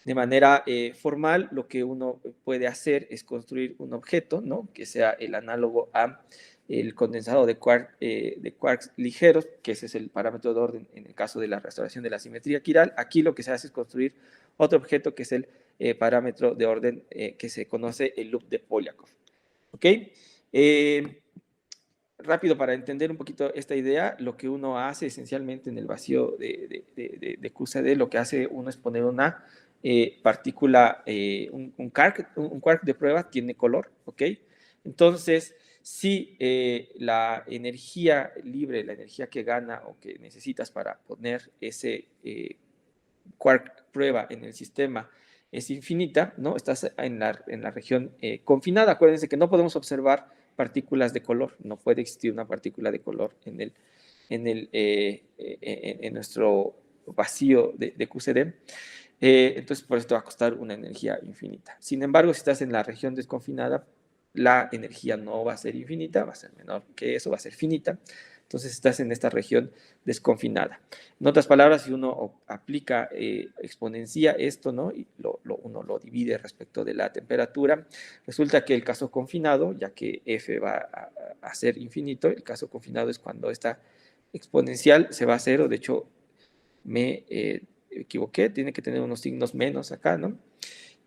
De manera formal, lo que uno puede hacer es construir un objeto, ¿no? Que sea el análogo a el condensado de quarks ligeros, que ese es el parámetro de orden en el caso de la restauración de la simetría quiral. Aquí lo que se hace es construir otro objeto que es el parámetro de orden que se conoce el loop de Polyakov. ¿Ok? Rápido, para entender un poquito esta idea, lo que uno hace esencialmente en el vacío de QCD, lo que hace uno es poner una partícula, un quark de prueba tiene color, ¿ok? Entonces, si la energía libre, la energía que gana o que necesitas para poner ese quark prueba en el sistema es infinita, ¿no? Estás en la región confinada. Acuérdense que no podemos observar partículas de color, no puede existir una partícula de color en nuestro vacío de QCD. Entonces, por eso te va a costar una energía infinita. Sin embargo, si estás en la región desconfinada, la energía no va a ser infinita, va a ser menor que eso, va a ser finita. Entonces, estás en esta región desconfinada. En otras palabras, si uno aplica, exponencia esto, ¿no? Y uno lo divide respecto de la temperatura, resulta que el caso confinado, ya que F va a ser infinito, el caso confinado es cuando esta exponencial se va a cero. De hecho, me equivoqué, tiene que tener unos signos menos acá, ¿no?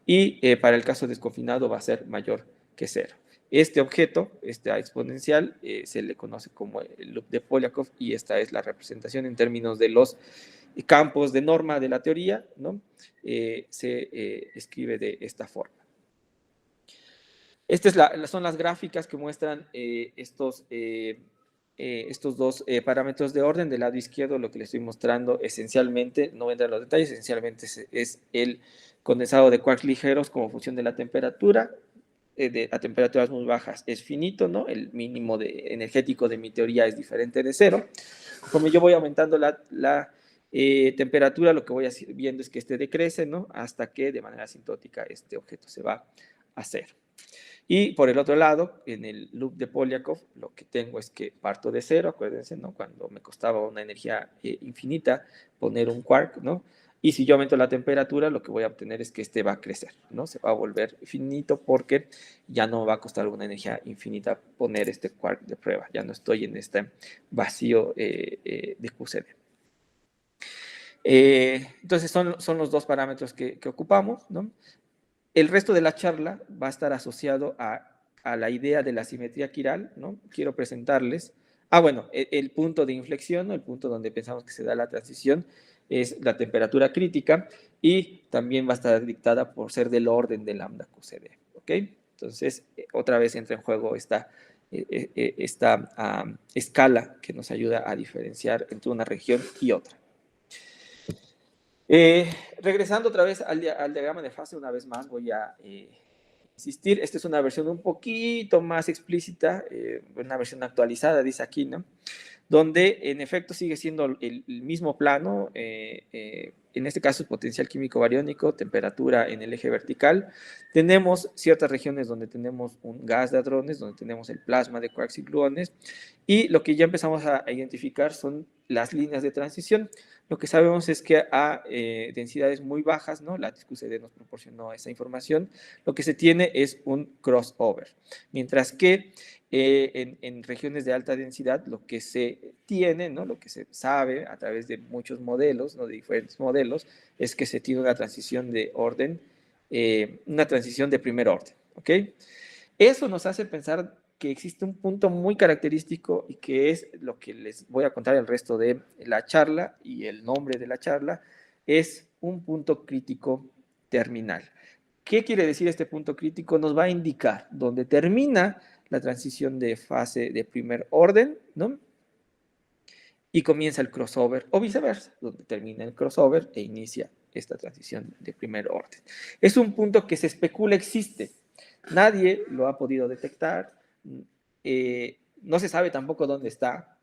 Y para el caso desconfinado va a ser mayor que cero. Este objeto, esta exponencial, se le conoce como el loop de Polyakov, y esta es la representación en términos de los campos de norma de la teoría, ¿no? Se escribe de esta forma. Estas son las gráficas que muestran estos dos parámetros de orden. Del lado izquierdo, lo que les estoy mostrando esencialmente, no entra en los detalles, esencialmente es el condensado de quarks ligeros como función de la temperatura. A temperaturas muy bajas es finito, ¿no? El mínimo energético de mi teoría es diferente de cero. Como yo voy aumentando la temperatura, lo que voy viendo es que este decrece, ¿no? Hasta que de manera asintótica este objeto se va a cero. Y por el otro lado, en el loop de Polyakov, lo que tengo es que parto de cero, acuérdense, ¿no? Cuando me costaba una energía infinita poner un quark, ¿no? Y si yo aumento la temperatura, lo que voy a obtener es que este va a crecer, ¿no? Se va a volver finito porque ya no va a costar una energía infinita poner este quark de prueba. Ya no estoy en este vacío de QCD. Entonces son los dos parámetros que ocupamos, ¿no? El resto de la charla va a estar asociado a la idea de la simetría quiral, ¿no? Quiero presentarles. Bueno, el punto de inflexión, ¿no? El punto donde pensamos que se da la transición, es la temperatura crítica, y también va a estar dictada por ser del orden de lambda QCD, ¿ok? Entonces, otra vez entra en juego esta escala que nos ayuda a diferenciar entre una región y otra. Regresando otra vez al diagrama de fase, una vez más voy a insistir. Esta es una versión un poquito más explícita, una versión actualizada, dice aquí, ¿no? donde en efecto sigue siendo el mismo plano, en este caso potencial químico bariónico, temperatura en el eje vertical. Tenemos ciertas regiones donde tenemos un gas de hadrones, donde tenemos el plasma de quarks y gluones, y lo que ya empezamos a identificar son las líneas de transición. Lo que sabemos es que a densidades muy bajas, ¿no? La QCD nos proporcionó esa información, lo que se tiene es un crossover, mientras que en regiones de alta densidad lo que se tiene, ¿no? Lo que se sabe a través de muchos modelos, ¿no? De diferentes modelos, es que se tiene una transición de orden, una transición de primer orden, ¿ok? Eso nos hace pensar que existe un punto muy característico y que es lo que les voy a contar el resto de la charla, y el nombre de la charla es un punto crítico terminal. ¿Qué quiere decir este punto crítico? Nos va a indicar dónde termina la transición de fase de primer orden, ¿no? Y comienza el crossover, o viceversa, donde termina el crossover e inicia esta transición de primer orden. Es un punto que se especula existe. Nadie lo ha podido detectar. No se sabe tampoco dónde está.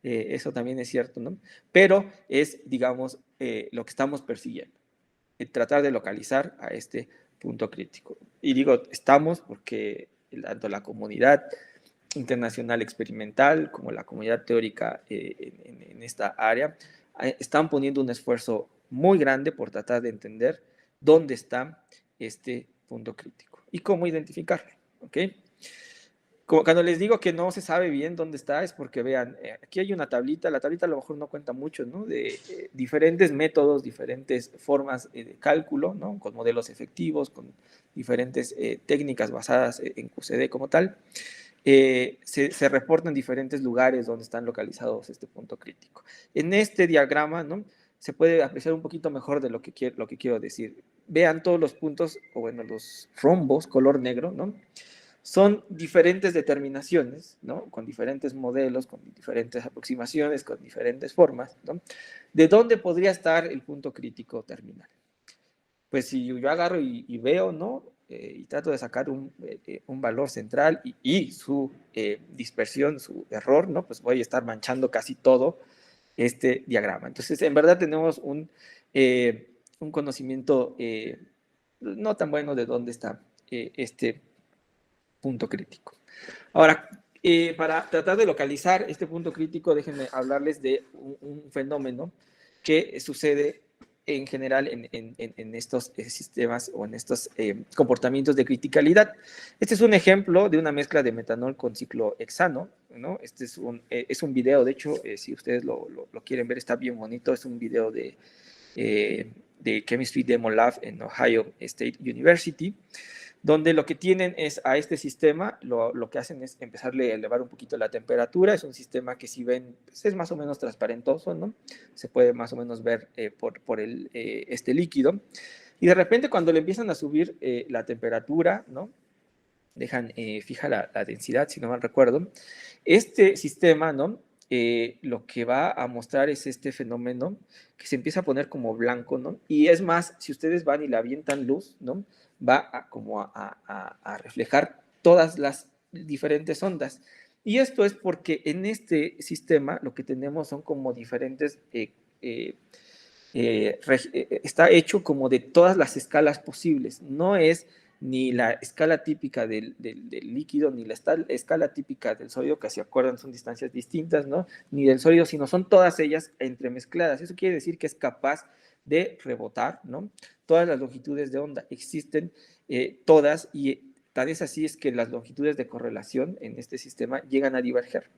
Eso también es cierto, ¿no? Pero es, digamos, lo que estamos persiguiendo. Tratar de localizar a este punto crítico. Y digo, estamos porque tanto la comunidad internacional experimental como la comunidad teórica en esta área están poniendo un esfuerzo muy grande por tratar de entender dónde está este punto crítico y cómo identificarlo, ¿ok? Cuando les digo que no se sabe bien dónde está, es porque vean, aquí hay una tablita, la tablita a lo mejor no cuenta mucho, ¿no? De diferentes métodos, diferentes formas de cálculo, ¿no? Con modelos efectivos, con diferentes técnicas basadas en QCD como tal. Se reportan diferentes lugares donde están localizados este punto crítico. En este diagrama, ¿no? Se puede apreciar un poquito mejor de lo que quiero decir. Vean todos los puntos, o bueno, los rombos color negro, ¿no? Son diferentes determinaciones, ¿no? Con diferentes modelos, con diferentes aproximaciones, con diferentes formas, ¿no? ¿De dónde podría estar el punto crítico terminal? Pues si yo agarro y veo, ¿no? Y trato de sacar un valor central y su dispersión, su error, ¿no? Pues voy a estar manchando casi todo este diagrama. Entonces, en verdad tenemos un conocimiento no tan bueno de dónde está este punto crítico. Ahora, para tratar de localizar este punto crítico, déjenme hablarles de un fenómeno que sucede en general en estos sistemas o en estos comportamientos de criticalidad. Este es un ejemplo de una mezcla de metanol con ciclohexano, ¿no? Este es un video, de hecho, si ustedes lo quieren ver, está bien bonito, es un video de Chemistry Demo Lab en Ohio State University, donde lo que tienen es a este sistema, lo que hacen es empezarle a elevar un poquito la temperatura. Es un sistema que, si ven, pues es más o menos transparentoso, ¿no? Se puede más o menos ver por este líquido. Y de repente, cuando le empiezan a subir la temperatura, ¿no? Dejan fija la densidad, si no mal recuerdo. Este sistema, ¿no? Lo que va a mostrar es este fenómeno que se empieza a poner como blanco, ¿no? Y es más, si ustedes van y le avientan luz, ¿no? Va a reflejar todas las diferentes ondas. Y esto es porque en este sistema lo que tenemos son como diferentes, está hecho como de todas las escalas posibles. No es ni la escala típica del líquido, ni la escala típica del sólido, que si acuerdan son distancias distintas, ¿no? Ni del sólido, sino son todas ellas entremezcladas. Eso quiere decir que es capaz de rebotar, ¿no? Todas las longitudes de onda existen, todas, y tan es así es que las longitudes de correlación en este sistema llegan a diverger.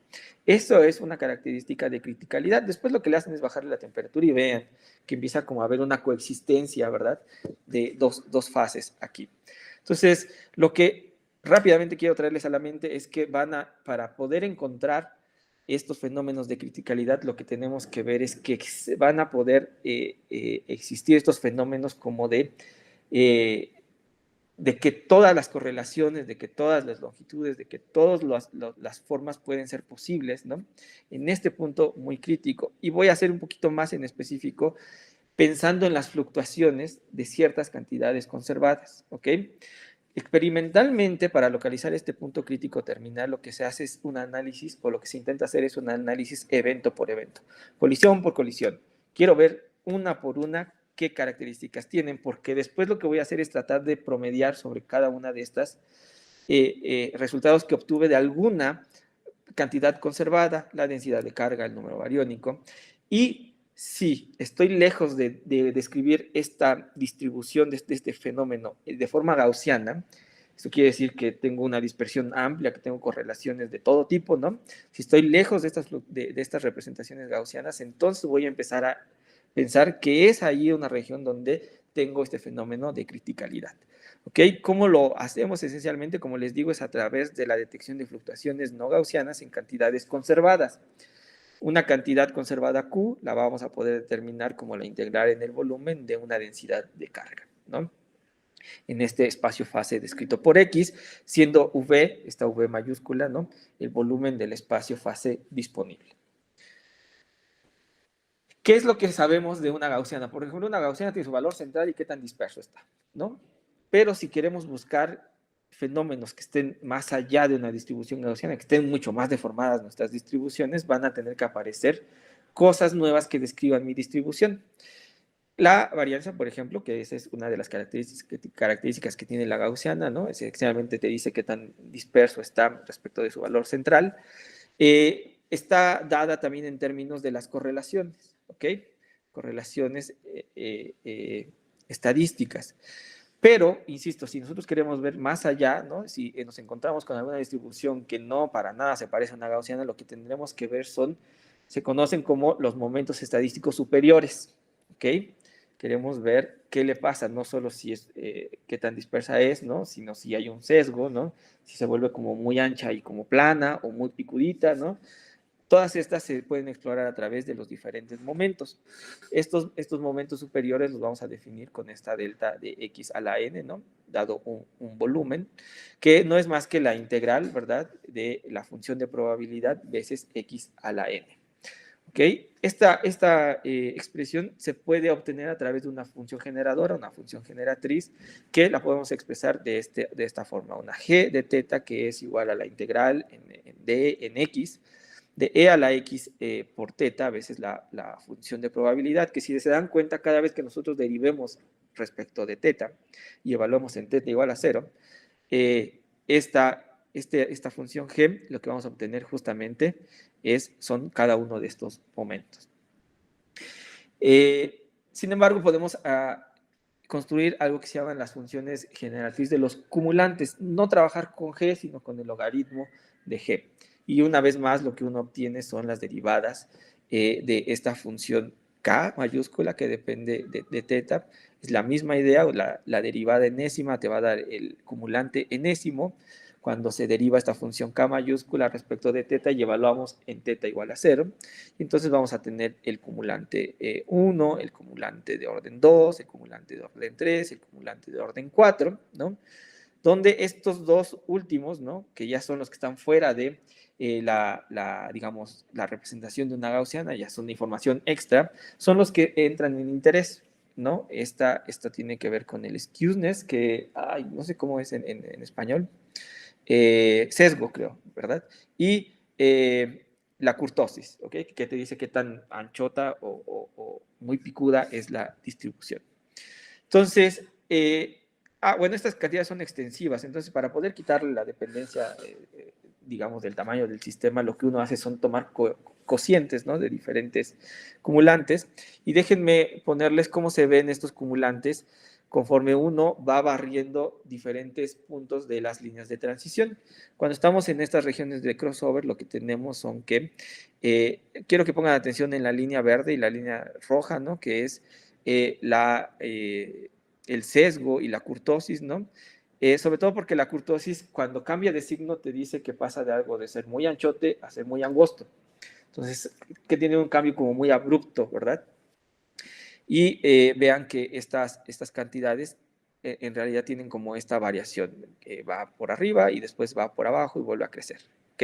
Eso es una característica de criticalidad. Después lo que le hacen es bajarle la temperatura y vean que empieza como a haber una coexistencia, ¿verdad? De dos fases aquí. Entonces, lo que rápidamente quiero traerles a la mente es que para poder encontrar estos fenómenos de criticalidad, lo que tenemos que ver es que van a poder existir estos fenómenos como de que todas las correlaciones, de que todas las longitudes, de que todas las formas pueden ser posibles, ¿no? En este punto muy crítico. Y voy a hacer un poquito más en específico, pensando en las fluctuaciones de ciertas cantidades conservadas, ¿ok? Experimentalmente, para localizar este punto crítico terminal, lo que se hace es un análisis, o lo que se intenta hacer es un análisis evento por evento, colisión por colisión. Quiero ver una por una qué características tienen, porque después lo que voy a hacer es tratar de promediar sobre cada una de estas resultados que obtuve de alguna cantidad conservada, la densidad de carga, el número bariónico, y si estoy lejos de describir esta distribución de este fenómeno de forma gaussiana, esto quiere decir que tengo una dispersión amplia, que tengo correlaciones de todo tipo, ¿no? Si estoy lejos de estas representaciones gaussianas, entonces voy a empezar a pensar que es ahí una región donde tengo este fenómeno de criticalidad. ¿Ok? ¿Cómo lo hacemos? Esencialmente, como les digo, es a través de la detección de fluctuaciones no gaussianas en cantidades conservadas. Una cantidad conservada Q la vamos a poder determinar como la integral en el volumen de una densidad de carga, ¿no? En este espacio-fase descrito por X, siendo V, esta V mayúscula, ¿no? El volumen del espacio-fase disponible. ¿Qué es lo que sabemos de una gaussiana? Por ejemplo, una gaussiana tiene su valor central y qué tan disperso está, ¿no? Pero si queremos buscar fenómenos que estén más allá de una distribución gaussiana, que estén mucho más deformadas nuestras distribuciones, van a tener que aparecer cosas nuevas que describan mi distribución. La varianza, por ejemplo, que esa es una de las características que tiene la gaussiana, ¿no? Esencialmente te dice qué tan disperso está respecto de su valor central. Está dada también en términos de las correlaciones, ¿ok? Correlaciones estadísticas. Pero, insisto, si nosotros queremos ver más allá, ¿no? Si nos encontramos con alguna distribución que no para nada se parece a una gaussiana, lo que tendremos que ver se conocen como los momentos estadísticos superiores, ¿ok? Queremos ver qué le pasa, no solo si es, qué tan dispersa es, ¿no? Sino si hay un sesgo, ¿no? Si se vuelve como muy ancha y como plana o muy picudita, ¿no? Todas estas se pueden explorar a través de los diferentes momentos. Estos momentos superiores los vamos a definir con esta delta de x a la n, ¿no? Dado un volumen, que no es más que la integral, ¿verdad? De la función de probabilidad veces x a la n. ¿Ok? Esta expresión se puede obtener a través de una función generadora, una función generatriz, que la podemos expresar de esta forma. Una g de teta que es igual a la integral en x, de e a la x por teta, a veces la función de probabilidad, que si se dan cuenta, cada vez que nosotros derivemos respecto de teta y evaluamos en teta igual a 0, esta función g, lo que vamos a obtener justamente son cada uno de estos momentos. Sin embargo, podemos construir algo que se llaman las funciones generatrices de los cumulantes, no trabajar con g, sino con el logaritmo de g. Y una vez más, lo que uno obtiene son las derivadas de esta función k mayúscula que depende de teta. Es la misma idea, la derivada enésima te va a dar el cumulante enésimo cuando se deriva esta función k mayúscula respecto de teta y evaluamos en teta igual a 0. Y entonces vamos a tener el cumulante 1, el cumulante de orden 2, el cumulante de orden 3, el cumulante de orden 4, ¿no? Donde estos dos últimos, ¿no? Que ya son los que están fuera de digamos, la representación de una gaussiana, ya son de información extra, son los que entran en interés, ¿no? Esta tiene que ver con el skewness, que, no sé cómo es en español, sesgo, creo, ¿verdad? Y la kurtosis, ¿ok? Que te dice qué tan anchota o muy picuda es la distribución. Entonces, bueno, estas cantidades son extensivas, entonces para poder quitarle la dependencia, digamos, del tamaño del sistema, lo que uno hace son tomar cocientes, ¿no? De diferentes cumulantes, y déjenme ponerles cómo se ven estos cumulantes conforme uno va barriendo diferentes puntos de las líneas de transición. Cuando estamos en estas regiones de crossover, lo que tenemos son que, quiero que pongan atención en la línea verde y la línea roja, ¿no? Que es el sesgo y la kurtosis, ¿no? Sobre todo porque la kurtosis, cuando cambia de signo, te dice que pasa de algo de ser muy anchote a ser muy angosto. Entonces, que tiene un cambio como muy abrupto, ¿verdad? Y vean que estas cantidades en realidad tienen como esta variación, que va por arriba y después va por abajo y vuelve a crecer, ¿ok?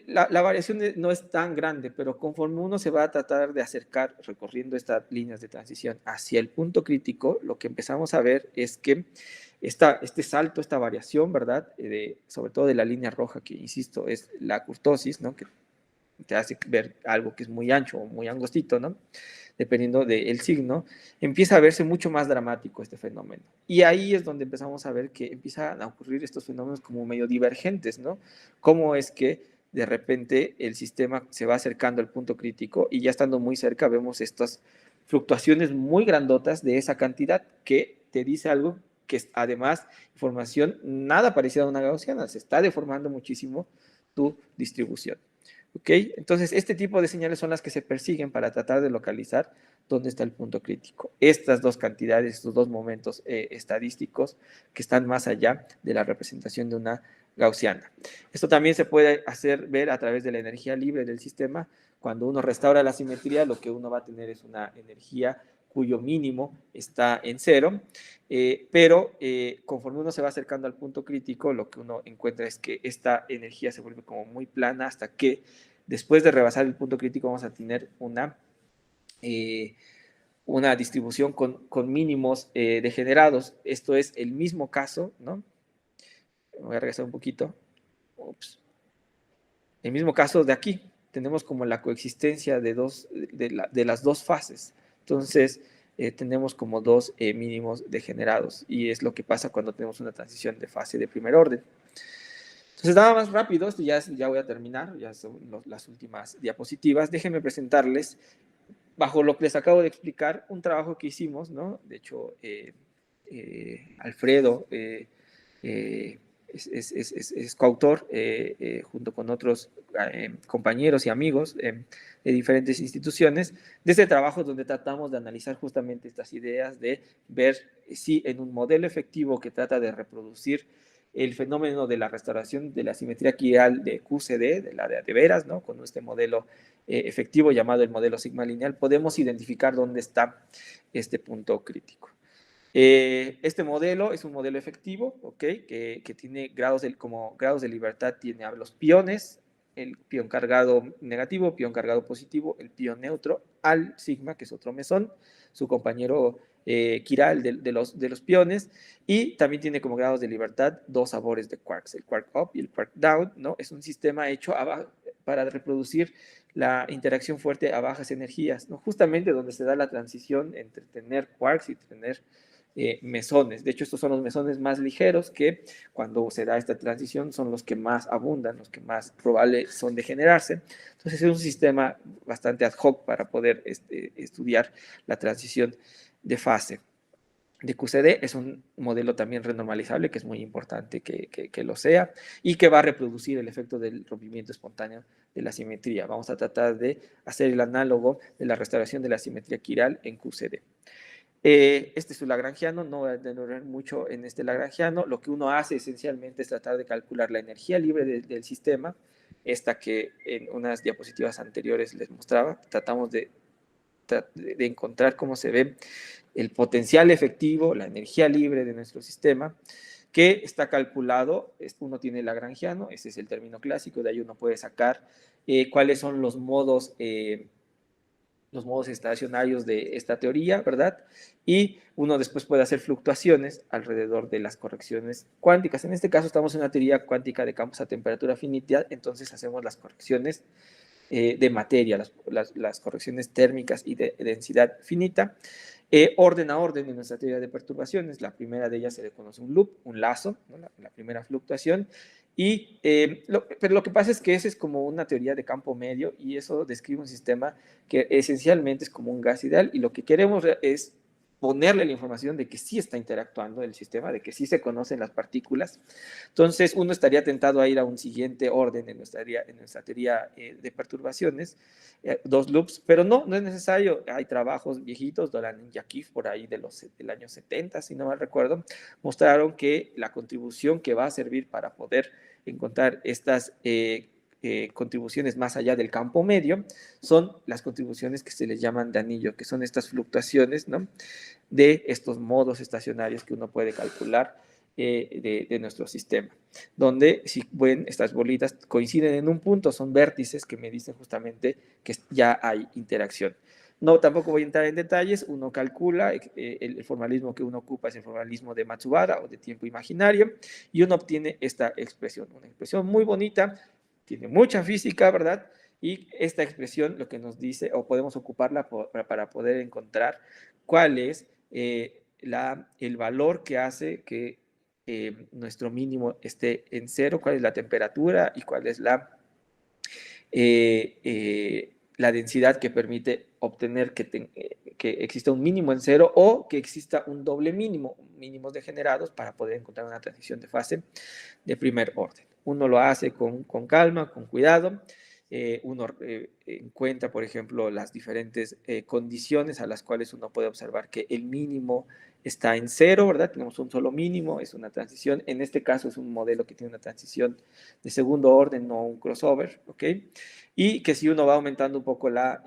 La variación no es tan grande, pero conforme uno se va a tratar de acercar recorriendo estas líneas de transición hacia el punto crítico, lo que empezamos a ver es que este salto, esta variación, ¿verdad? Sobre todo de la línea roja, que insisto, es la kurtosis, ¿no? Que te hace ver algo que es muy ancho o muy angostito, ¿no? Dependiendo del signo, empieza a verse mucho más dramático este fenómeno. Y ahí es donde empezamos a ver que empiezan a ocurrir estos fenómenos como medio divergentes, ¿no? Cómo es que de repente el sistema se va acercando al punto crítico y ya estando muy cerca vemos estas fluctuaciones muy grandotas de esa cantidad que te dice algo que es además información nada parecida a una gaussiana, se está deformando muchísimo tu distribución. ¿Ok? Entonces, este tipo de señales son las que se persiguen para tratar de localizar dónde está el punto crítico. Estas dos cantidades, estos dos momentos estadísticos que están más allá de la representación de una gaussiana. Esto también se puede hacer ver a través de la energía libre del sistema. Cuando uno restaura la simetría, lo que uno va a tener es una energía cuyo mínimo está en cero, pero conforme uno se va acercando al punto crítico, lo que uno encuentra es que esta energía se vuelve como muy plana hasta que después de rebasar el punto crítico vamos a tener una distribución con mínimos degenerados. Esto es el mismo caso, ¿no? Voy a regresar un poquito. Ups. El mismo caso de aquí. Tenemos como la coexistencia de las dos fases. Entonces, tenemos como dos mínimos degenerados. Y es lo que pasa cuando tenemos una transición de fase de primer orden. Entonces, nada más rápido, esto ya voy a terminar, ya son las últimas diapositivas. Déjenme presentarles, bajo lo que les acabo de explicar, un trabajo que hicimos, ¿no? De hecho, Alfredo es coautor junto con otros compañeros y amigos de diferentes instituciones de este trabajo donde tratamos de analizar justamente estas ideas de ver si en un modelo efectivo que trata de reproducir el fenómeno de la restauración de la simetría quiral de QCD, de la de veras, ¿no? Con este modelo efectivo llamado el modelo sigma lineal, podemos identificar dónde está este punto crítico. Este modelo es un modelo efectivo, ¿ok? Que tiene como grados de libertad, tiene a los piones, el pion cargado negativo, pion cargado positivo, el pion neutro, al sigma, que es otro mesón, su compañero quiral de los piones, y también tiene como grados de libertad dos sabores de quarks, el quark up y el quark down, ¿no? Es un sistema hecho para reproducir la interacción fuerte a bajas energías, ¿no? Justamente donde se da la transición entre tener quarks y tener mesones. De hecho, estos son los mesones más ligeros que cuando se da esta transición son los que más abundan, los que más probables son de generarse. Entonces es un sistema bastante ad hoc para poder estudiar la transición de fase. De QCD es un modelo también renormalizable que es muy importante que lo sea y que va a reproducir el efecto del rompimiento espontáneo de la simetría. Vamos a tratar de hacer el análogo de la restauración de la simetría quiral en QCD. Este es su lagrangiano, no voy a demorar mucho en este lagrangiano. Lo que uno hace esencialmente es tratar de calcular la energía libre del sistema, esta que en unas diapositivas anteriores les mostraba. Tratamos de encontrar cómo se ve el potencial efectivo, la energía libre de nuestro sistema, que está calculado. Uno tiene el lagrangiano, ese es el término clásico, de ahí uno puede sacar cuáles son los modos estacionarios de esta teoría, ¿verdad? Y uno después puede hacer fluctuaciones alrededor de las correcciones cuánticas. En este caso estamos en una teoría cuántica de campos a temperatura finita, entonces hacemos las correcciones de materia, las correcciones térmicas y de densidad finita, orden a orden en nuestra teoría de perturbaciones. La primera de ellas se le conoce un loop, un lazo, ¿no? la primera fluctuación. Pero lo que pasa es que esa es como una teoría de campo medio y eso describe un sistema que esencialmente es como un gas ideal y lo que queremos es ponerle la información de que sí está interactuando el sistema, de que sí se conocen las partículas. Entonces, uno estaría tentado a ir a un siguiente orden en nuestra teoría de perturbaciones, dos loops, pero no es necesario. Hay trabajos viejitos, Doran y Yakif, por ahí del año 70, si no mal recuerdo, mostraron que la contribución que va a servir para poder encontrar estas contribuciones más allá del campo medio son las contribuciones que se les llaman de anillo, que son estas fluctuaciones, ¿no? De estos modos estacionarios que uno puede calcular de nuestro sistema, donde si ven estas bolitas coinciden en un punto, son vértices que me dicen justamente que ya hay interacción. No, tampoco voy a entrar en detalles, uno calcula, el formalismo que uno ocupa es el formalismo de Matsubara o de tiempo imaginario, y uno obtiene esta expresión, una expresión muy bonita, tiene mucha física, ¿verdad? Y esta expresión lo que nos dice, o podemos ocuparla para poder encontrar cuál es el valor que hace que nuestro mínimo esté en cero, cuál es la temperatura y cuál es la densidad que permite obtener que exista un mínimo en cero o que exista un doble mínimo, mínimos degenerados para poder encontrar una transición de fase de primer orden. Uno lo hace con calma, con cuidado. Uno encuentra, por ejemplo, las diferentes condiciones a las cuales uno puede observar que el mínimo está en cero, ¿verdad? Tenemos un solo mínimo, es una transición. En este caso es un modelo que tiene una transición de segundo orden, no un crossover, ¿ok? Y que si uno va aumentando un poco la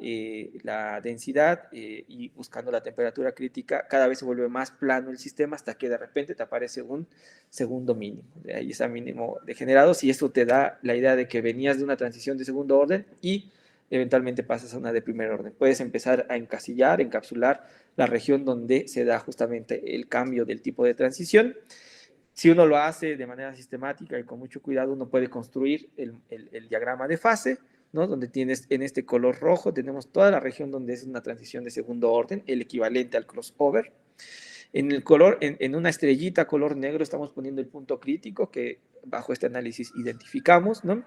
densidad y buscando la temperatura crítica, cada vez se vuelve más plano el sistema hasta que de repente te aparece un segundo mínimo. De ahí está mínimo degenerados y esto te da la idea de que venías de una transición de segundo orden y eventualmente pasas a una de primer orden. Puedes empezar a encasillar, encapsular la región donde se da justamente el cambio del tipo de transición. Si uno lo hace de manera sistemática y con mucho cuidado, uno puede construir el diagrama de fase, ¿no? Donde tienes en este color rojo, tenemos toda la región donde es una transición de segundo orden, el equivalente al crossover. En el color, en una estrellita color negro estamos poniendo el punto crítico que bajo este análisis identificamos, ¿no?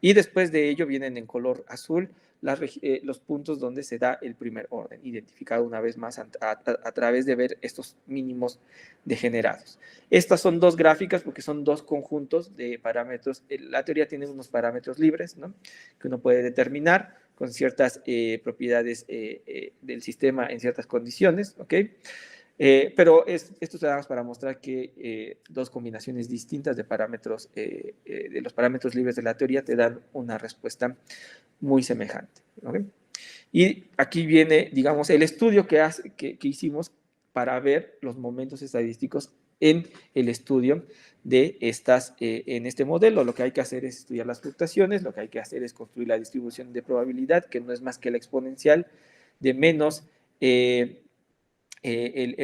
Y después de ello vienen en color azul los puntos donde se da el primer orden, identificado una vez más a través de ver estos mínimos degenerados. Estas son dos gráficas porque son dos conjuntos de parámetros. La teoría tiene unos parámetros libres, ¿no? Que uno puede determinar con ciertas propiedades del sistema en ciertas condiciones, ¿ok? Pero esto se da para mostrar que dos combinaciones distintas de parámetros, de los parámetros libres de la teoría, te dan una respuesta muy semejante, ¿okay? Y aquí viene, digamos, el estudio que hicimos para ver los momentos estadísticos en el estudio de en este modelo. Lo que hay que hacer es estudiar las fluctuaciones, lo que hay que hacer es construir la distribución de probabilidad, que no es más que la exponencial de menos el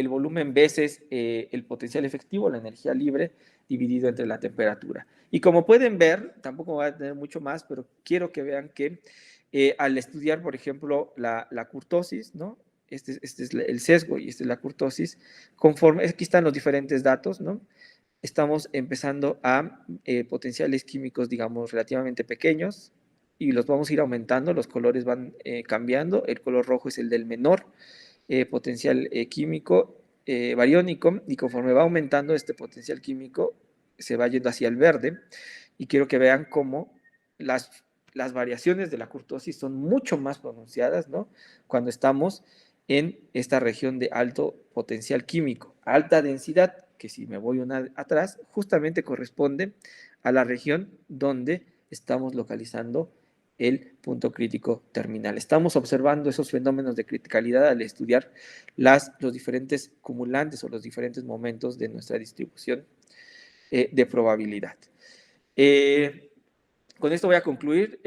volumen veces el potencial efectivo, la energía libre, dividido entre la temperatura. Y como pueden ver, tampoco voy a tener mucho más, pero quiero que vean que al estudiar, por ejemplo, la kurtosis, ¿no? Este es el sesgo y esta es la kurtosis, conforme, aquí están los diferentes datos, ¿no? Estamos empezando a potenciales químicos, digamos, relativamente pequeños, y los vamos a ir aumentando, los colores van cambiando, el color rojo es el del menor potencial químico bariónico, y conforme va aumentando este potencial químico, se va yendo hacia el verde, y quiero que vean cómo las variaciones de la kurtosis son mucho más pronunciadas, ¿no? Cuando estamos en esta región de alto potencial químico, alta densidad, que si me voy una atrás, justamente corresponde a la región donde estamos localizando el punto crítico terminal. Estamos observando esos fenómenos de criticalidad al estudiar los diferentes cumulantes o los diferentes momentos de nuestra distribución de probabilidad. Con esto voy a concluir.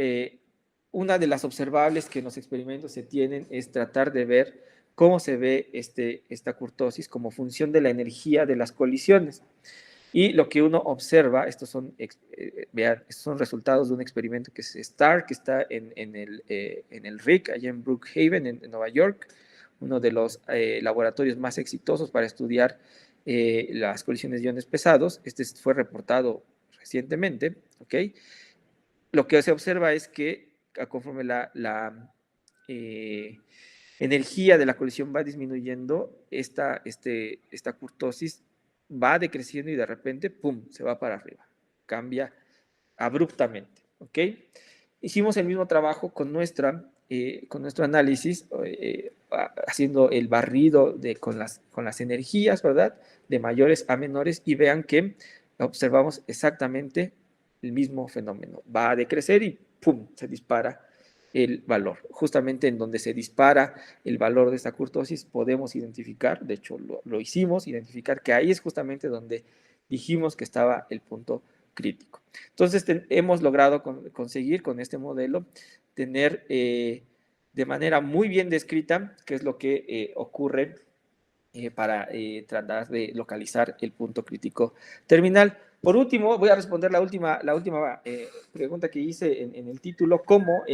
Una de las observables que en los experimentos se tienen es tratar de ver cómo se ve esta kurtosis como función de la energía de las colisiones. Y lo que uno observa, vean, estos son resultados de un experimento que es STAR, que está en el RIC, allá en Brookhaven, en Nueva York, uno de los laboratorios más exitosos para estudiar las colisiones de iones pesados. Este fue reportado recientemente, ¿ok? Lo que se observa es que conforme la energía de la colisión va disminuyendo, esta kurtosis va decreciendo y de repente, ¡pum!, se va para arriba. Cambia abruptamente, ¿ok? Hicimos el mismo trabajo con nuestro análisis, haciendo el barrido con las energías, ¿verdad? De mayores a menores, y vean que observamos exactamente el mismo fenómeno. Va a decrecer y ¡pum!, se dispara el valor. Justamente en donde se dispara el valor de esta kurtosis podemos identificar, de hecho lo hicimos, identificar que ahí es justamente donde dijimos que estaba el punto crítico. Entonces, hemos logrado conseguir con este modelo tener de manera muy bien descrita qué es lo que ocurre para tratar de localizar el punto crítico terminal. Por último, voy a responder la última pregunta que hice en el título, ¿cómo?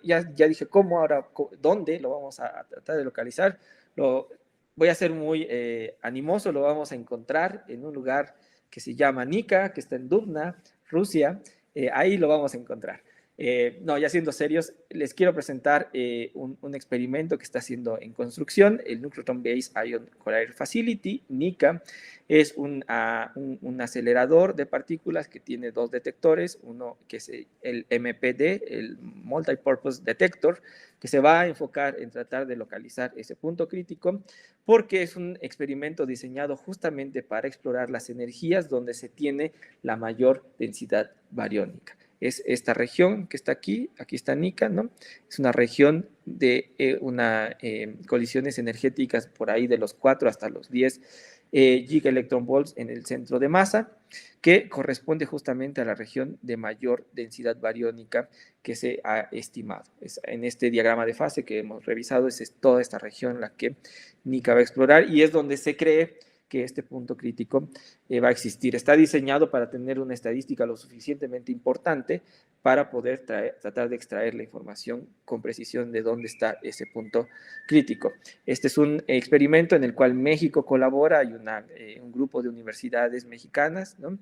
Ya dije cómo, ahora dónde lo vamos a tratar de localizar. Voy a ser muy animoso, lo vamos a encontrar en un lugar que se llama Nika, que está en Dubna, Rusia. Ahí lo vamos a encontrar. No, ya siendo serios, les quiero presentar un experimento que está haciendo en construcción, el Nucleotron Based Ion Collider Facility, NICA. Es un acelerador de partículas que tiene dos detectores, uno que es el MPD, el Multipurpose Detector, que se va a enfocar en tratar de localizar ese punto crítico, porque es un experimento diseñado justamente para explorar las energías donde se tiene la mayor densidad bariónica. Es esta región que está aquí está Nika, ¿no? Es una región de colisiones energéticas por ahí de los 4 hasta los 10 gigaelectronvolts en el centro de masa, que corresponde justamente a la región de mayor densidad bariónica que se ha estimado. En este diagrama de fase que hemos revisado, es toda esta región la que Nika va a explorar y es donde se cree que este punto crítico va a existir. Está diseñado para tener una estadística lo suficientemente importante para poder tratar de extraer la información con precisión de dónde está ese punto crítico. Este es un experimento en el cual México colabora, hay un grupo de universidades mexicanas, ¿no?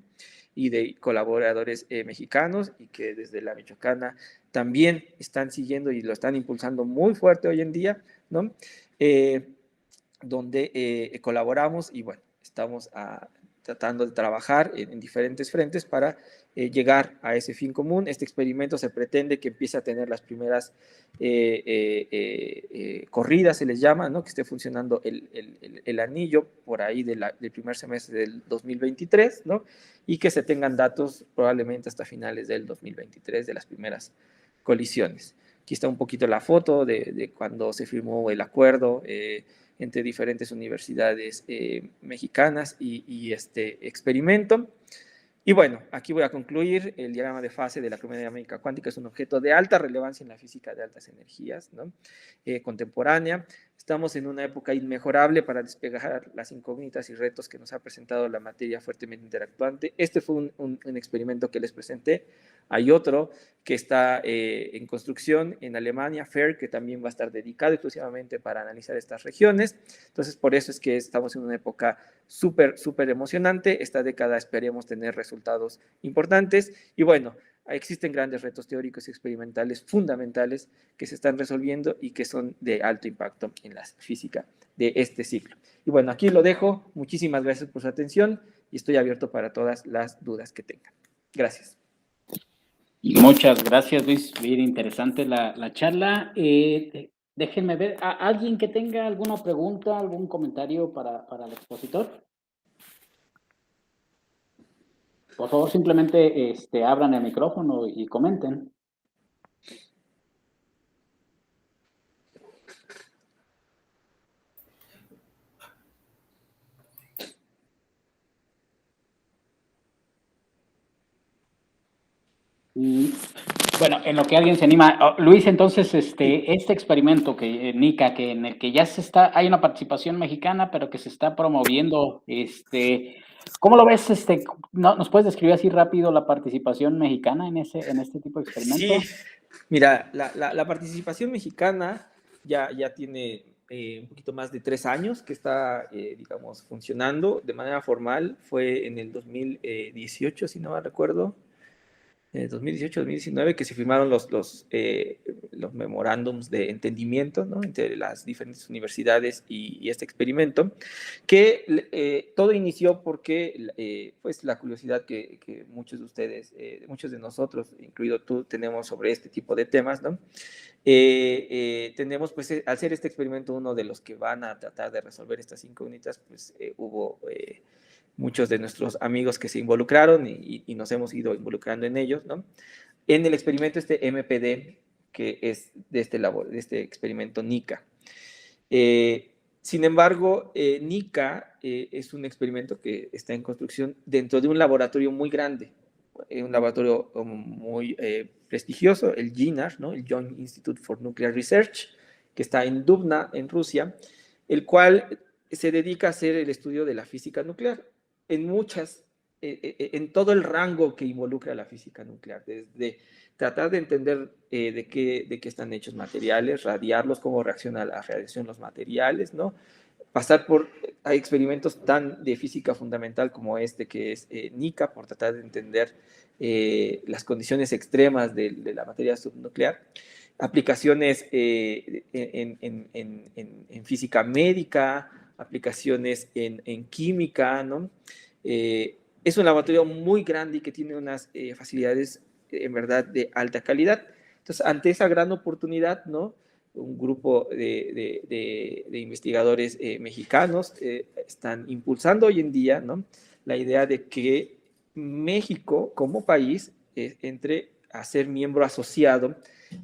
Y de colaboradores mexicanos y que desde la Michoacana también están siguiendo y lo están impulsando muy fuerte hoy en día, ¿no? Donde colaboramos y bueno, estamos tratando de trabajar en diferentes frentes para llegar a ese fin común. Este experimento se pretende que empiece a tener las primeras corridas, se les llama, ¿no? Que esté funcionando el anillo por ahí del primer semestre del 2023, ¿no? Y que se tengan datos probablemente hasta finales del 2023 de las primeras colisiones. Aquí está un poquito la foto de cuando se firmó el acuerdo entre diferentes universidades mexicanas y este experimento. Y bueno, aquí voy a concluir. El diagrama de fase de la cromodinámica cuántica es un objeto de alta relevancia en la física de altas energías, ¿no? Contemporánea. Estamos en una época inmejorable para despejar las incógnitas y retos que nos ha presentado la materia fuertemente interactuante. Este fue un experimento que les presenté. Hay otro que está en construcción en Alemania, FAIR, que también va a estar dedicado exclusivamente para analizar estas regiones. Entonces, por eso es que estamos en una época súper emocionante. Esta década esperemos tener resultados importantes. Y bueno, existen grandes retos teóricos y experimentales fundamentales que se están resolviendo y que son de alto impacto en la física de este ciclo. Y bueno, aquí lo dejo. Muchísimas gracias por su atención y estoy abierto para todas las dudas que tengan. Gracias. Muchas gracias, Luis. Bien interesante la charla. Déjenme ver, ¿alguien que tenga alguna pregunta, algún comentario para el expositor? Por favor, simplemente abran el micrófono y comenten. Bueno, en lo que alguien se anima, Luis, entonces este experimento que Nika, que en el que ya hay una participación mexicana, pero que se está promoviendo, ¿cómo lo ves? ¿Nos puedes describir así rápido la participación mexicana en este tipo de experimento? Sí, mira, la participación mexicana ya tiene un poquito más de 3 años que está, digamos, funcionando de manera formal. Fue en el 2018, si no me recuerdo. 2018-2019 que se firmaron los memorándums de entendimiento, ¿no? Entre las diferentes universidades y este experimento, que todo inició porque pues la curiosidad que muchos de ustedes, muchos de nosotros, incluido tú, tenemos sobre este tipo de temas, ¿no? Tenemos, pues, al ser este experimento uno de los que van a tratar de resolver estas incógnitas, pues hubo muchos de nuestros amigos que se involucraron y nos hemos ido involucrando en ellos, ¿no? En el experimento MPD, que es de este experimento NICA. Sin embargo, NICA es un experimento que está en construcción dentro de un laboratorio muy grande, un laboratorio muy prestigioso, el GINAR, ¿no? El Joint Institute for Nuclear Research, que está en Dubna, en Rusia, el cual se dedica a hacer el estudio de la física nuclear en todo el rango que involucra la física nuclear, desde tratar de entender de qué están hechos materiales, radiarlos, cómo reacciona la radiación los materiales, ¿no? Pasar por hay experimentos tan de física fundamental como este que es NICA, por tratar de entender las condiciones extremas de la materia subnuclear, aplicaciones en física médica, aplicaciones en química, ¿no? Es un laboratorio muy grande y que tiene unas facilidades en verdad de alta calidad. Entonces, ante esa gran oportunidad, ¿no? Un grupo de investigadores mexicanos están impulsando hoy en día, ¿no? La idea de que México como país entre a ser miembro asociado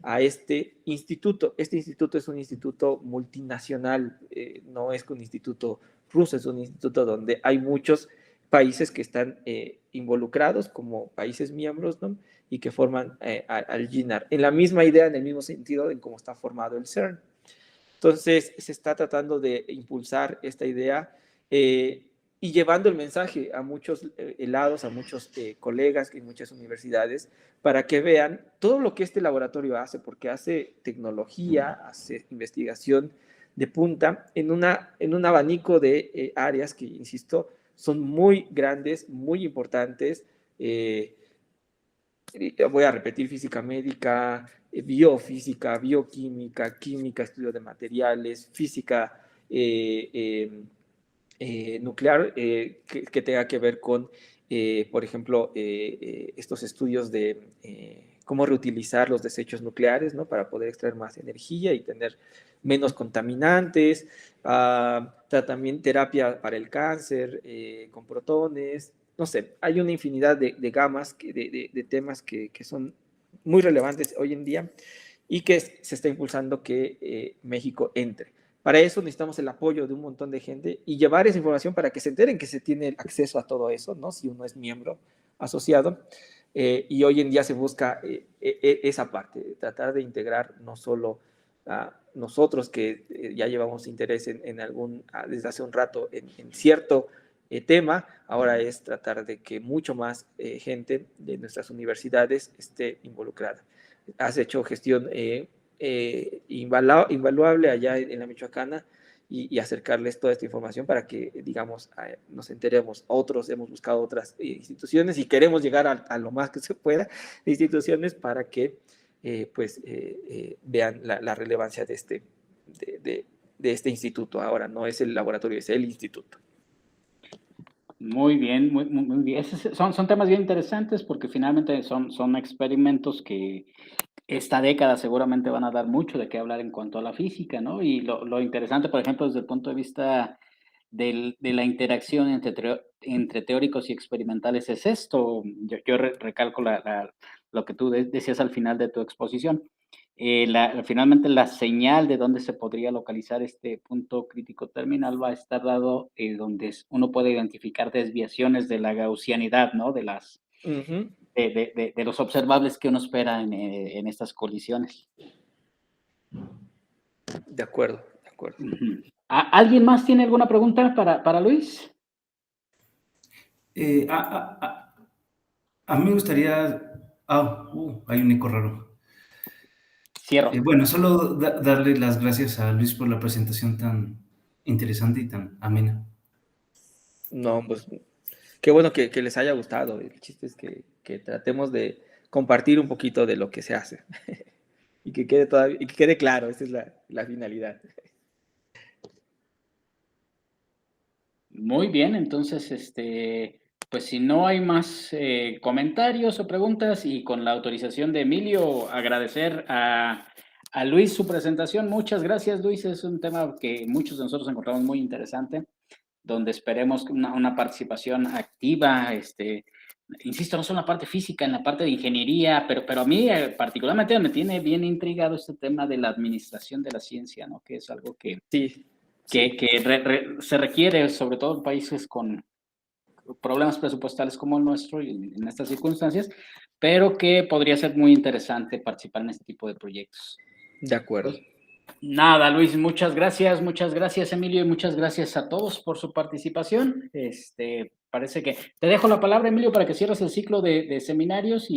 a este instituto. Este instituto es un instituto multinacional, no es un instituto ruso, es un instituto donde hay muchos países que están involucrados como países miembros, ¿no? Y que forman al GINAR, en la misma idea, en el mismo sentido en cómo está formado el CERN. Entonces, se está tratando de impulsar esta idea y llevando el mensaje a muchos lados, a muchos colegas en muchas universidades, para que vean todo lo que este laboratorio hace, porque hace tecnología, hace investigación de punta en un abanico de áreas que, insisto, son muy grandes, muy importantes. Voy a repetir: física médica, biofísica, bioquímica, química, estudio de materiales, física nuclear, que tenga que ver con, por ejemplo, estos estudios de cómo reutilizar los desechos nucleares, ¿no? Para poder extraer más energía y tener menos contaminantes, tratamiento, terapia para el cáncer con protones, no sé, hay una infinidad de gamas, de temas que son muy relevantes hoy en día y que se está impulsando que México entre. Para eso necesitamos el apoyo de un montón de gente y llevar esa información para que se enteren que se tiene acceso a todo eso, ¿no? Si uno es miembro asociado. Y hoy en día se busca esa parte, tratar de integrar no solo a nosotros que ya llevamos interés desde hace un rato en cierto tema, ahora es tratar de que mucho más gente de nuestras universidades esté involucrada. Has hecho gestión invaluable allá en la Michoacana y acercarles toda esta información para que, digamos, nos enteremos. Otros hemos buscado otras instituciones y queremos llegar a lo más que se pueda de instituciones para que vean la relevancia de este instituto. Ahora no es el laboratorio, es el instituto. Muy bien, muy bien. Son temas bien interesantes porque finalmente son experimentos que esta década seguramente van a dar mucho de qué hablar en cuanto a la física, ¿no? Y lo interesante, por ejemplo, desde el punto de vista de la interacción entre teóricos y experimentales es esto. Yo recalco lo que tú decías al final de tu exposición. Finalmente la señal de dónde se podría localizar este punto crítico terminal va a estar dado donde uno puede identificar desviaciones de la gaussianidad, ¿no? De las Uh-huh. de los observables que uno espera en estas colisiones. De acuerdo, de acuerdo. ¿Alguien más tiene alguna pregunta para Luis? A mí me gustaría... hay un eco raro. Cierro. Bueno, solo darle las gracias a Luis por la presentación tan interesante y tan amena. No, pues qué bueno que les haya gustado. El chiste es que tratemos de compartir un poquito de lo que se hace y que quede claro. Esa es la finalidad. Muy bien, entonces, pues si no hay más comentarios o preguntas y con la autorización de Emilio, agradecer a Luis su presentación. Muchas gracias, Luis. Es un tema que muchos de nosotros encontramos muy interesante, donde esperemos una participación activa, insisto, no solo en la parte física, en la parte de ingeniería, pero a mí particularmente me tiene bien intrigado este tema de la administración de la ciencia, ¿no? Que es algo que Sí. se requiere, sobre todo en países con problemas presupuestales como el nuestro y en estas circunstancias, pero que podría ser muy interesante participar en este tipo de proyectos. De acuerdo. Nada, Luis, muchas gracias, Emilio, y muchas gracias a todos por su participación. Parece que te dejo la palabra, Emilio, para que cierres el ciclo de seminarios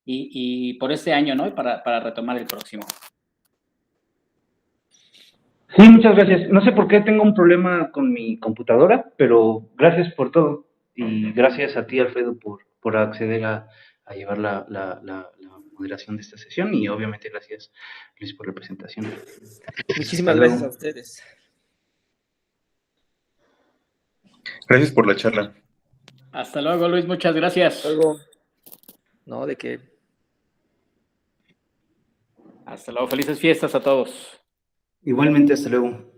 y por este año, ¿no? Para retomar el próximo. Sí, muchas gracias. No sé por qué tengo un problema con mi computadora, pero gracias por todo. Y gracias a ti, Alfredo, por acceder a llevar la moderación de esta sesión. Y obviamente gracias, Luis, por la presentación. Muchísimas Hasta gracias luego. a ustedes. Gracias por la charla. Hasta luego, Luis, muchas gracias. Luego, no, de qué. Hasta luego, felices fiestas a todos. Igualmente, hasta luego.